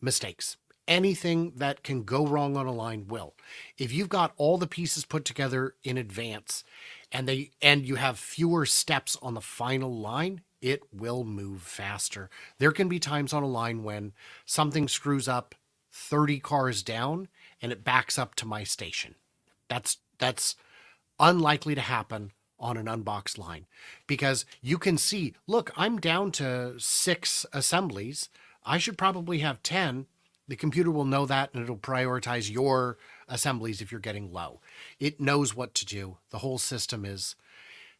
Mistakes. Anything that can go wrong on a line will. If you've got all the pieces put together in advance and you have fewer steps on the final line, it will move faster. There can be times on a line when something screws up 30 cars down and it backs up to my station. That's unlikely to happen on an unboxed line, because you can see, look, I'm down to 6 assemblies. I should probably have 10. The computer will know that, and it'll prioritize your assemblies if you're getting low. It knows what to do. The whole system is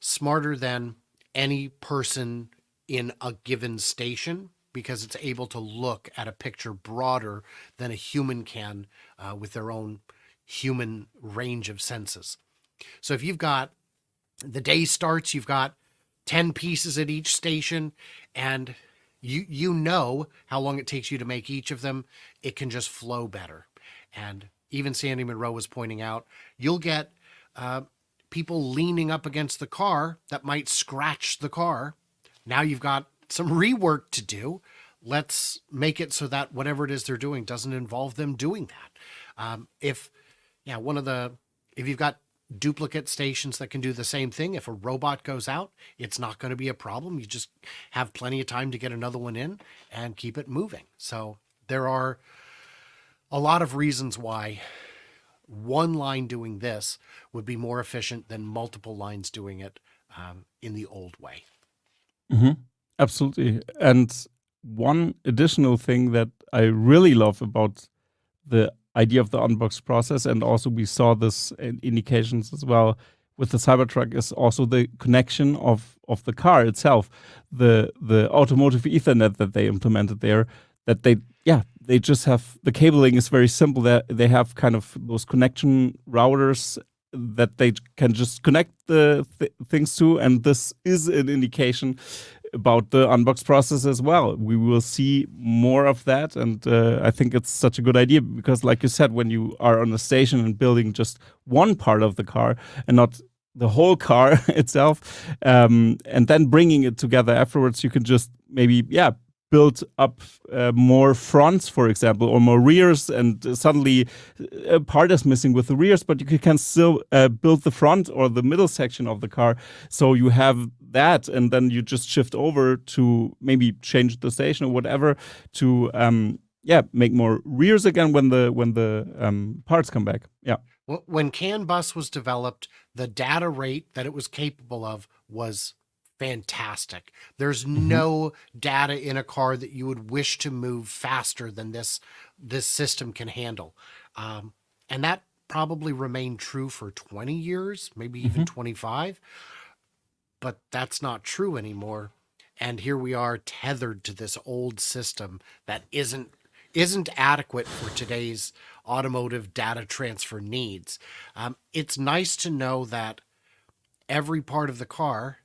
smarter than any person in a given station, because it's able to look at a picture broader than a human can with their own human range of senses. So if you've got, the day starts, you've got 10 pieces at each station, and you know how long it takes you to make each of them, it can just flow better. And even Sandy Monroe was pointing out, you'll get people leaning up against the car that might scratch the car. Now you've got some rework to do. Let's make it so that whatever it is they're doing doesn't involve them doing that. If you've got duplicate stations that can do the same thing, if a robot goes out, it's not going to be a problem. You just have plenty of time to get another one in and keep it moving. So there are a lot of reasons why one line doing this would be more efficient than multiple lines doing it in the old way. Mm-hmm. Absolutely. And one additional thing that I really love about the idea of the unbox process, and also we saw this in indications as well with the Cybertruck, is also the connection of the car itself, the automotive Ethernet that they implemented there, that they just have, the cabling is very simple. That they have kind of those connection routers that they can just connect the things to, and this is an indication about the unbox process as well. We will see more of that, and I think it's such a good idea, because like you said, when you are on a station and building just one part of the car and not the whole car itself, and then bringing it together afterwards, you can just maybe build up more fronts, for example, or more rears, and suddenly a part is missing with the rears, but you can still build the front or the middle section of the car. So you have that, and then you just shift over to maybe change the station or whatever to make more rears again when the parts come back. Yeah. When CAN bus was developed, the data rate that it was capable of was fantastic. There's no data in a car that you would wish to move faster than this system can handle. And that probably remained true for 20 years, maybe even 25. But that's not true anymore. And here we are tethered to this old system that isn't adequate for today's automotive data transfer needs. It's nice to know that every part of the car.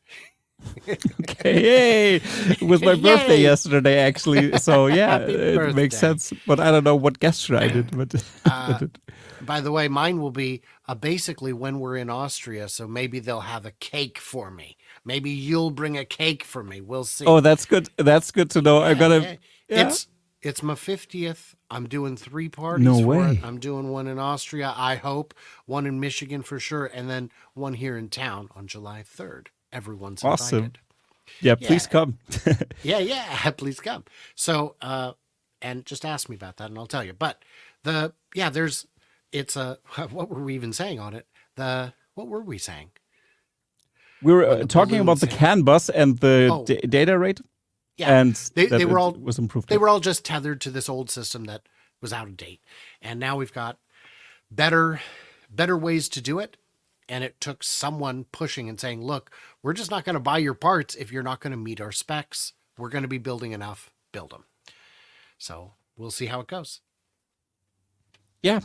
Okay, yay! It was my birthday Yay! yesterday, actually. So yeah, Happy it makes birthday. sense. But I don't know what gesture I did. But, By the way, mine will be basically when we're in Austria, so maybe they'll have a cake for me. Maybe you'll bring a cake for me. We'll see. oh, that's good. That's good to know. I'm Yeah, gonna. yeah. Yeah. It's my 50th. I'm doing 3 No parties for it. way. I'm doing one in Austria, I hope, one in Michigan for sure, and then one here in town on July 3rd. Everyone's Awesome. invited. Yeah, Yeah. please come. Yeah, please come. So, and just ask me about that and I'll tell you. But it's a, what were we even saying on it? What were we saying? We were When the talking about the balloons hit. CAN bus and the Oh. data rate, Yeah, and they that were it all was improved. they were all just tethered to this old system that was out of date. And now we've got better ways to do it. And it took someone pushing and saying, look, we're just not going to buy your parts if you're not going to meet our specs. We're going to be building enough, build them. So we'll see how it goes. Yeah,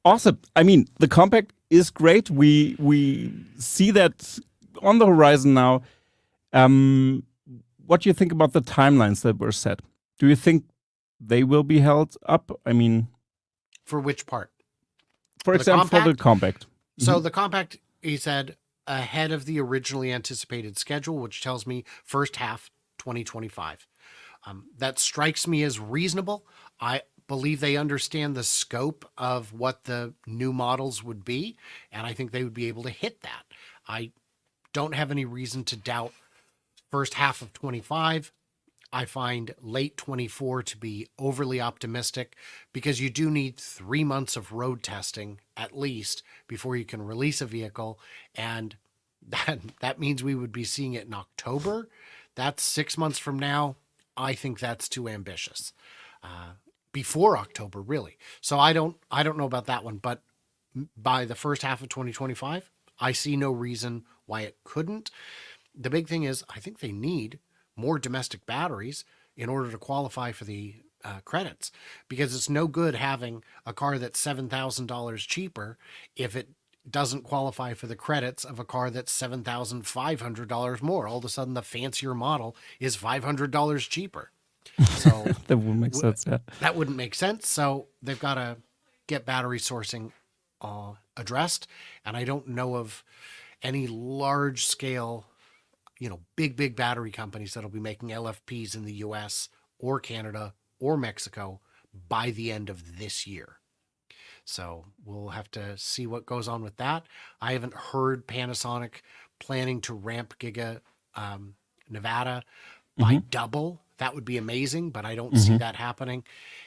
awesome. I mean, the compact is great. We see that on the horizon now. What do you think about the timelines that were set? Do you think they will be held up? I mean, For which part? for The example, for the compact? compact. So the compact, he said, ahead of the originally anticipated schedule, which tells me first half 2025. That strikes me as reasonable. I believe they understand the scope of what the new models would be, and I think they would be able to hit that. I don't have any reason to doubt first half of 25. I find late 24 to be overly optimistic because you do need 3 months of road testing at least before you can release a vehicle. And that means we would be seeing it in October. That's 6 months from now. I think that's too ambitious. Before October, really. So I don't know about that one, but by the first half of 2025, I see no reason why it couldn't. The big thing is, I think they need more domestic batteries in order to qualify for the credits, because it's no good having a car that's $7,000 cheaper if it doesn't qualify for the credits of a car that's $7,500 more. All of a sudden, the fancier model is $500 cheaper. So That would make sense. Yeah. that wouldn't make sense. So they've got to get battery sourcing addressed. And I don't know of any large scale, big battery companies that'll be making LFPs in the US or Canada or Mexico by the end of this year. So we'll have to see what goes on with that. I haven't heard Panasonic planning to ramp Giga Nevada by double. That would be amazing, but I don't see that happening.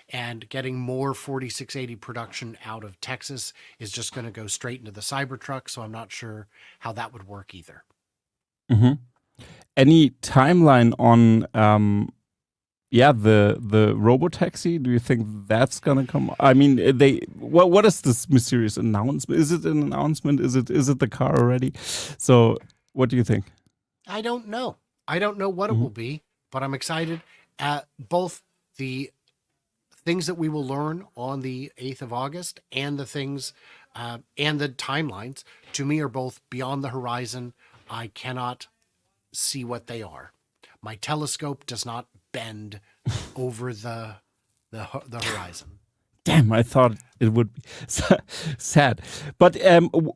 And getting more 4680 production out of Texas is just going to go straight into the Cybertruck. So I'm not sure how that would work either. Any timeline on the robotaxi? Do you think that's gonna come? I mean, what is this mysterious announcement? Is it an announcement? Is it the car already? So what do you think? I don't know. I don't know what it will be, but I'm excited at both the things that we will learn on the 8th of August and the things and the timelines to me are both beyond the horizon. I cannot see what they are. My telescope does not bend over the horizon. Damn, I thought it would be sad. But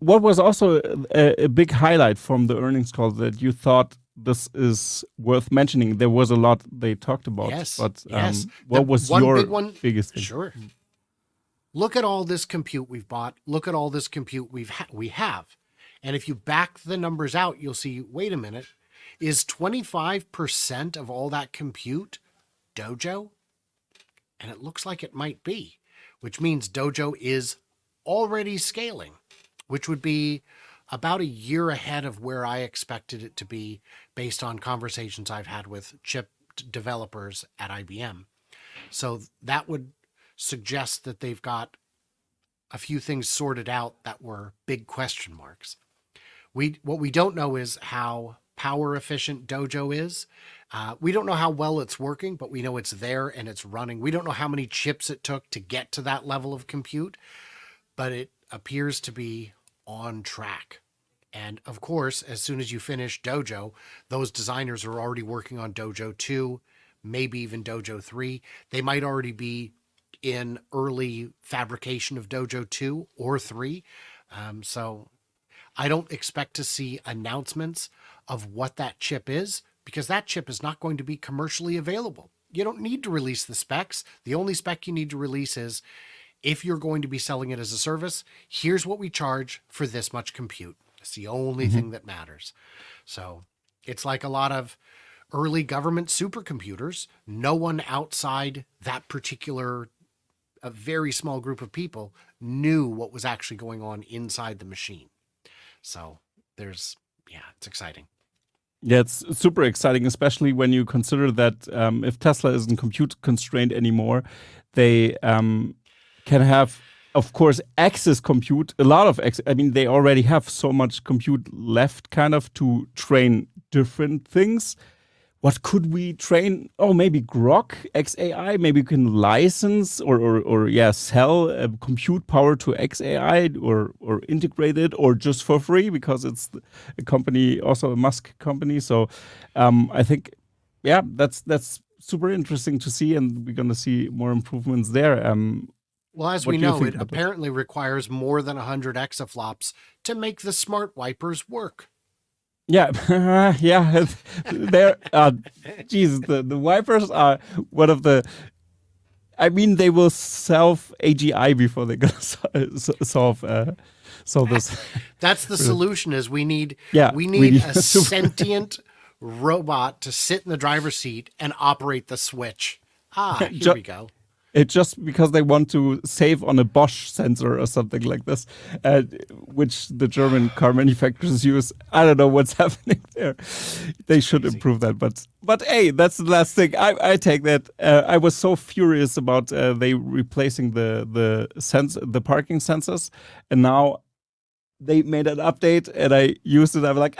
what was also a big highlight from the earnings call that you thought this is worth mentioning? There was a lot they talked about. Yes. But yes. what was your biggest thing? Sure. Look at all this compute we've bought. Look at all this compute we have. And if you back the numbers out, you'll see, wait a minute, is 25% of all that compute Dojo? And it looks like it might be, which means Dojo is already scaling, which would be about a year ahead of where I expected it to be based on conversations I've had with chip developers at IBM. So that would suggest that they've got a few things sorted out that were big question marks. What we don't know is how power efficient Dojo is. We don't know how well it's working, but we know it's there and it's running. We don't know how many chips it took to get to that level of compute, but it appears to be on track. And of course, as soon as you finish Dojo, those designers are already working on Dojo 2, maybe even Dojo 3. They might already be in early fabrication of Dojo 2 or 3. So I don't expect to see announcements of what that chip is, because that chip is not going to be commercially available. You don't need to release the specs. The only spec you need to release is, if you're going to be selling it as a service, here's what we charge for this much compute. It's the only thing that matters. So it's like a lot of early government supercomputers. No one outside that particular, a very small group of people, knew what was actually going on inside the machine. So it's exciting. Yeah, it's super exciting, especially when you consider that if Tesla isn't compute constrained anymore, they can have, of course, access compute, a lot of I mean, they already have so much compute left kind of to train different things. What could we train? Oh, maybe Grok XAI. Maybe we can license or sell compute power to XAI or integrate it, or just for free because it's a company, also a Musk company. So I think, that's super interesting to see, and we're going to see more improvements there. Well, as we know, it apparently requires more than 100 exaflops to make the smart wipers work. Yeah, yeah. They're, Jesus, the wipers are one of the. I mean, they will solve AGI before they're gonna solve this. That's the solution. Is we need Yeah, we need a sentient robot to sit in the driver's seat and operate the switch. Here we go. It's just because they want to save on a Bosch sensor or something like this, which the German car manufacturers use. I don't know what's happening there. They should improve that. But hey, that's the last thing. I take that. I was so furious about they replacing the parking sensors, and now they made an update, and I used it. I'm like,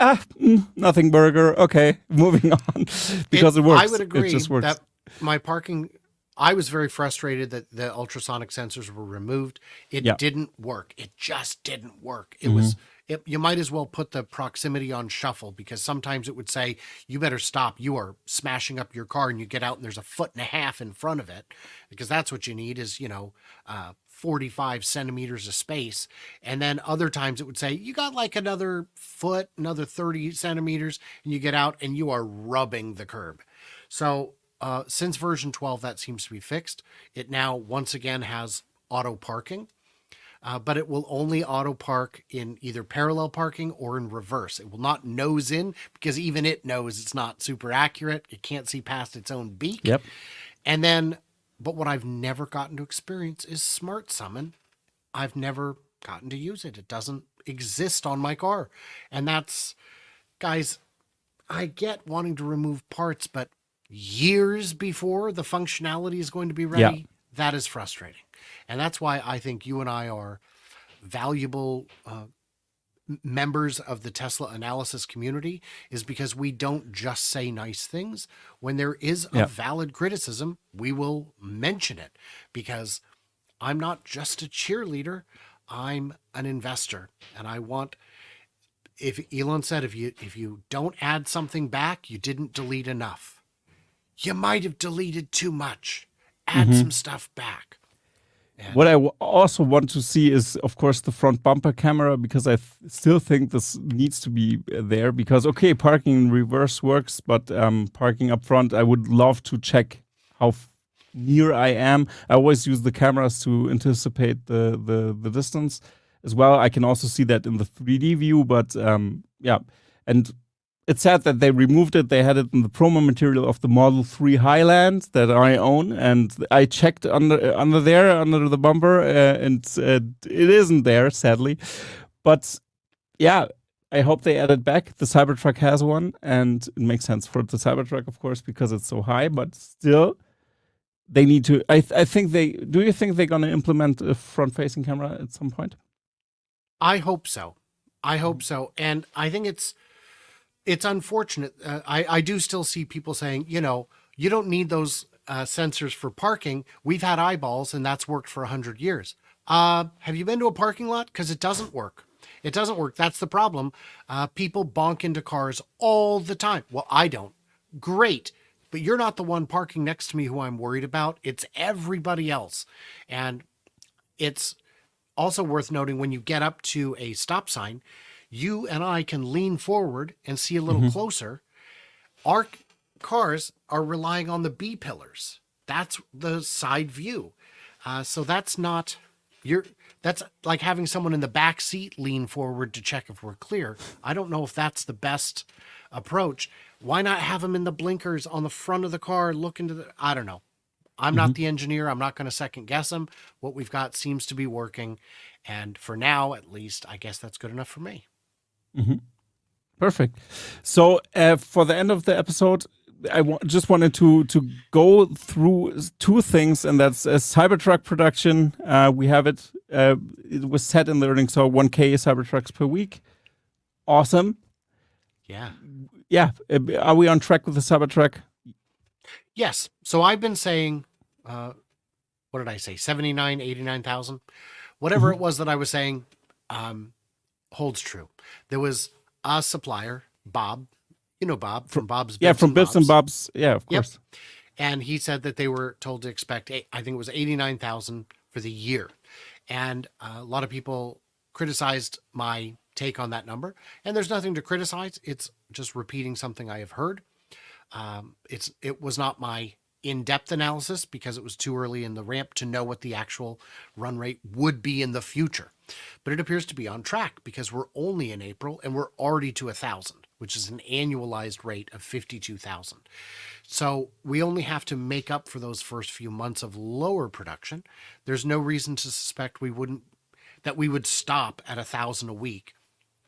nothing burger. Okay, moving on, because it works. I would agree it just works. that my parking. I was very frustrated that the ultrasonic sensors were removed. It didn't work. It just didn't work. It was. You might as well put the proximity on shuffle, because sometimes it would say, you better stop. You are smashing up your car, and you get out and there's 1.5 feet in front of it, because that's what you need is, 45 centimeters of space. And then other times it would say, you got like another foot, another 30 centimeters, and you get out and you are rubbing the curb. So since version 12, that seems to be fixed. It now once again has auto parking, but it will only auto park in either parallel parking or in reverse. It will not nose in, because even it knows it's not super accurate. It can't see past its own beak. Yep. And then, but what I've never gotten to experience is Smart Summon. I've never gotten to use it. It doesn't exist on my car. And that's, guys, I get wanting to remove parts, but years before the functionality is going to be ready, that is frustrating. And that's why I think you and I are valuable members of the Tesla analysis community, is because we don't just say nice things. When there is a valid criticism, we will mention it, because I'm not just a cheerleader. I'm an investor, and I want, if Elon said, if you don't add something back, you didn't delete enough. You might have deleted too much. Add some stuff back. And what I also want to see is, of course, the front bumper camera, because I still think this needs to be there. Because, okay, parking in reverse works, but parking up front, I would love to check how near I am. I always use the cameras to anticipate the distance as well. I can also see that in the 3D view, but and it's sad that they removed it. They had it in the promo material of the Model 3 Highland that I own, and I checked under the bumper, and it isn't there, sadly. But yeah, I hope they add it back. The Cybertruck has one, and it makes sense for the Cybertruck, of course, because it's so high. But still, they need to. I think they. Do you think they're going to implement a front-facing camera at some point? I hope so. And I think it's It's unfortunate. I do still see people saying, you don't need those sensors for parking. We've had eyeballs and that's worked for 100 years. Have you been to a parking lot? Because it doesn't work. It doesn't work. That's the problem. People bonk into cars all the time. Well, I don't. Great. But you're not the one parking next to me who I'm worried about. It's everybody else. And it's also worth noting, when you get up to a stop sign, you and I can lean forward and see a little closer. Our cars are relying on the B pillars. That's the side view. So that's not that's like having someone in the back seat lean forward to check if we're clear. I don't know if that's the best approach. Why not have them in the blinkers on the front of the car, look into I don't know. I'm not the engineer. I'm not going to second guess them. What we've got seems to be working. And for now, at least, I guess that's good enough for me. Perfect. So for the end of the episode, I just wanted to go through two things, and that's Cybertruck production. We have it. It was set in the earnings, so 1K Cybertrucks per week. Awesome. Yeah. Yeah. Are we on track with the Cybertruck? Yes. So I've been saying, what did I say? 79, 89,000, whatever it was that I was saying, holds true. There was a supplier, Bob, Bob from Bob's Bibs from and Bibs and Bob's. Bobs. Yeah, of course. And he said that they were told to expect, I think it was 89,000 for the year. And a lot of people criticized my take on that number. And there's nothing to criticize. It's just repeating something I have heard. It was not my in-depth analysis because it was too early in the ramp to know what the actual run rate would be in the future. But it appears to be on track because we're only in April and we're already to 1,000, which is an annualized rate of 52,000. So we only have to make up for those first few months of lower production. There's no reason to suspect we would stop at 1,000 a week.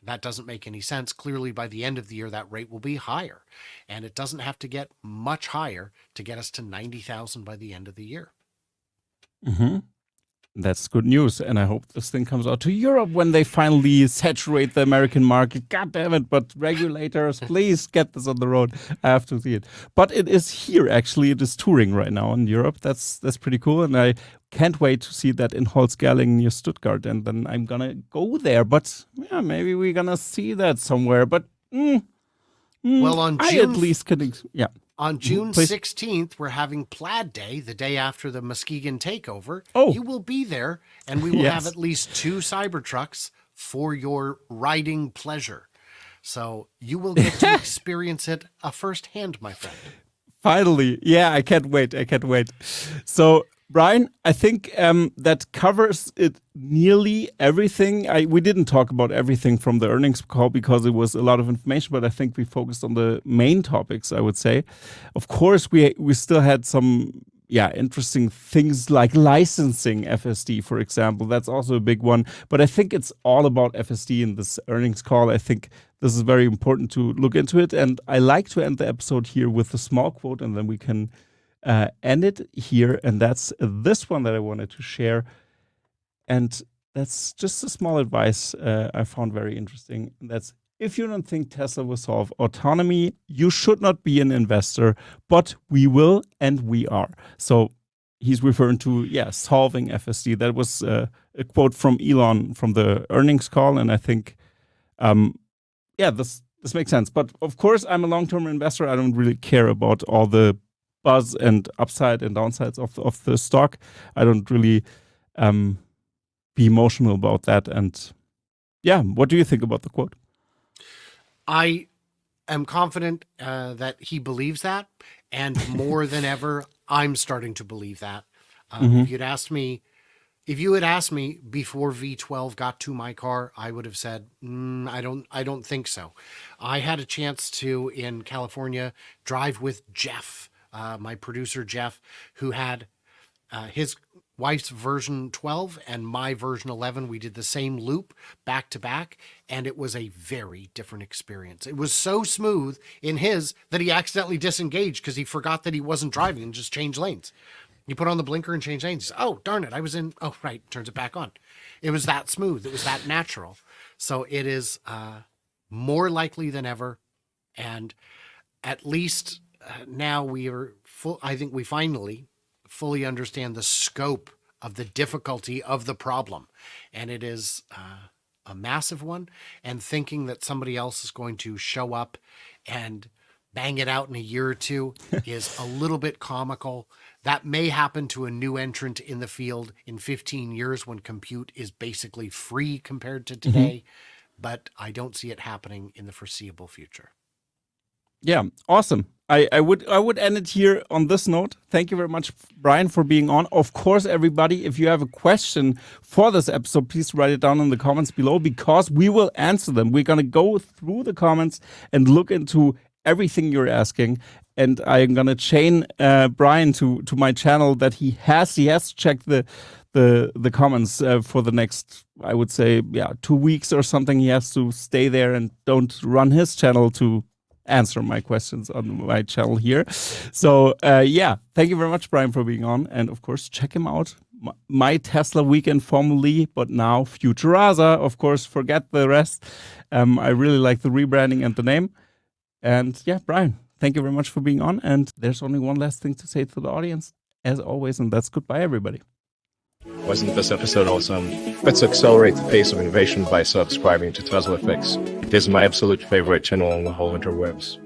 That doesn't make any sense. Clearly, by the end of the year, that rate will be higher. And it doesn't have to get much higher to get us to 90,000 by the end of the year. That's good news. And I hope this thing comes out to Europe when they finally saturate the American market. God damn it. But regulators, please get this on the road. I have to see it. But it is here, actually. It is touring right now in Europe. That's pretty cool. And I can't wait to see that in Holzgerling near Stuttgart. And then I'm going to go there. But yeah, maybe we're going to see that somewhere. But well, on I June, at least can, yeah. On June Please. 16th, we're having Plaid Day, the day after the Muskegon takeover. Oh. You will be there, and we will Yes. have at least 2 Cybertrucks for your riding pleasure. So you will get to experience it firsthand, my friend. Finally. Yeah, I can't wait. So, Brian, I think that covers it nearly everything. We didn't talk about everything from the earnings call because it was a lot of information, but I think we focused on the main topics, I would say. Of course, we still had some interesting things like licensing FSD, for example. That's also a big one. But I think it's all about FSD in this earnings call. I think this is very important to look into it. And I like to end the episode here with a small quote, and then we can end it here. And that's this one that I wanted to share. And that's just a small advice I found very interesting. And that's, if you don't think Tesla will solve autonomy, you should not be an investor, but we will, and we are. So he's referring to, solving FSD. That was a quote from Elon from the earnings call. And I think, this makes sense. But of course, I'm a long-term investor. I don't really care about all the buzz and upside and downsides of the stock. I don't really be emotional about that. And what do you think about the quote? I am confident that he believes that, and more than ever, I'm starting to believe that. If you had asked me before V12 got to my car, I would have said, I don't think so. I had a chance to, in California, drive with Jeff, my producer Jeff, who had his wife's version 12 and my version 11. We did the same loop back to back, and it was a very different experience. It was so smooth in his that he accidentally disengaged because he forgot that he wasn't driving and just changed lanes. You put on the blinker and change lanes. Oh, darn it. Oh, right. Turns it back on. It was that smooth. It was that natural. So it is more likely than ever And at least now we are full. I think we finally fully understand the scope of the difficulty of the problem. And it is a massive one. And thinking that somebody else is going to show up and bang it out in a year or two is a little bit comical. That may happen to a new entrant in the field in 15 years when compute is basically free compared to today. But I don't see it happening in the foreseeable future. Yeah, awesome. I would end it here on this note. Thank you very much, Brian, for being on. Of course, everybody, if you have a question for this episode, please write it down in the comments below because we will answer them. We're going to go through the comments and look into everything you're asking. And I'm going to chain Brian to my channel that he has to check the comments for the next, I would say, 2 weeks or something. He has to stay there and don't run his channel to answer my questions on my channel here. So thank you very much, Brian, for being on. And of course, check him out. My Tesla Weekend, formerly, but now FutureAZA. Of course, forget the rest. I really like the rebranding and the name. And Brian, thank you very much for being on. And there's only one last thing to say to the audience, as always, and that's goodbye, everybody. Wasn't this episode awesome? Let's accelerate the pace of innovation by subscribing to Tesla FX. It is my absolute favorite channel on the whole interwebs.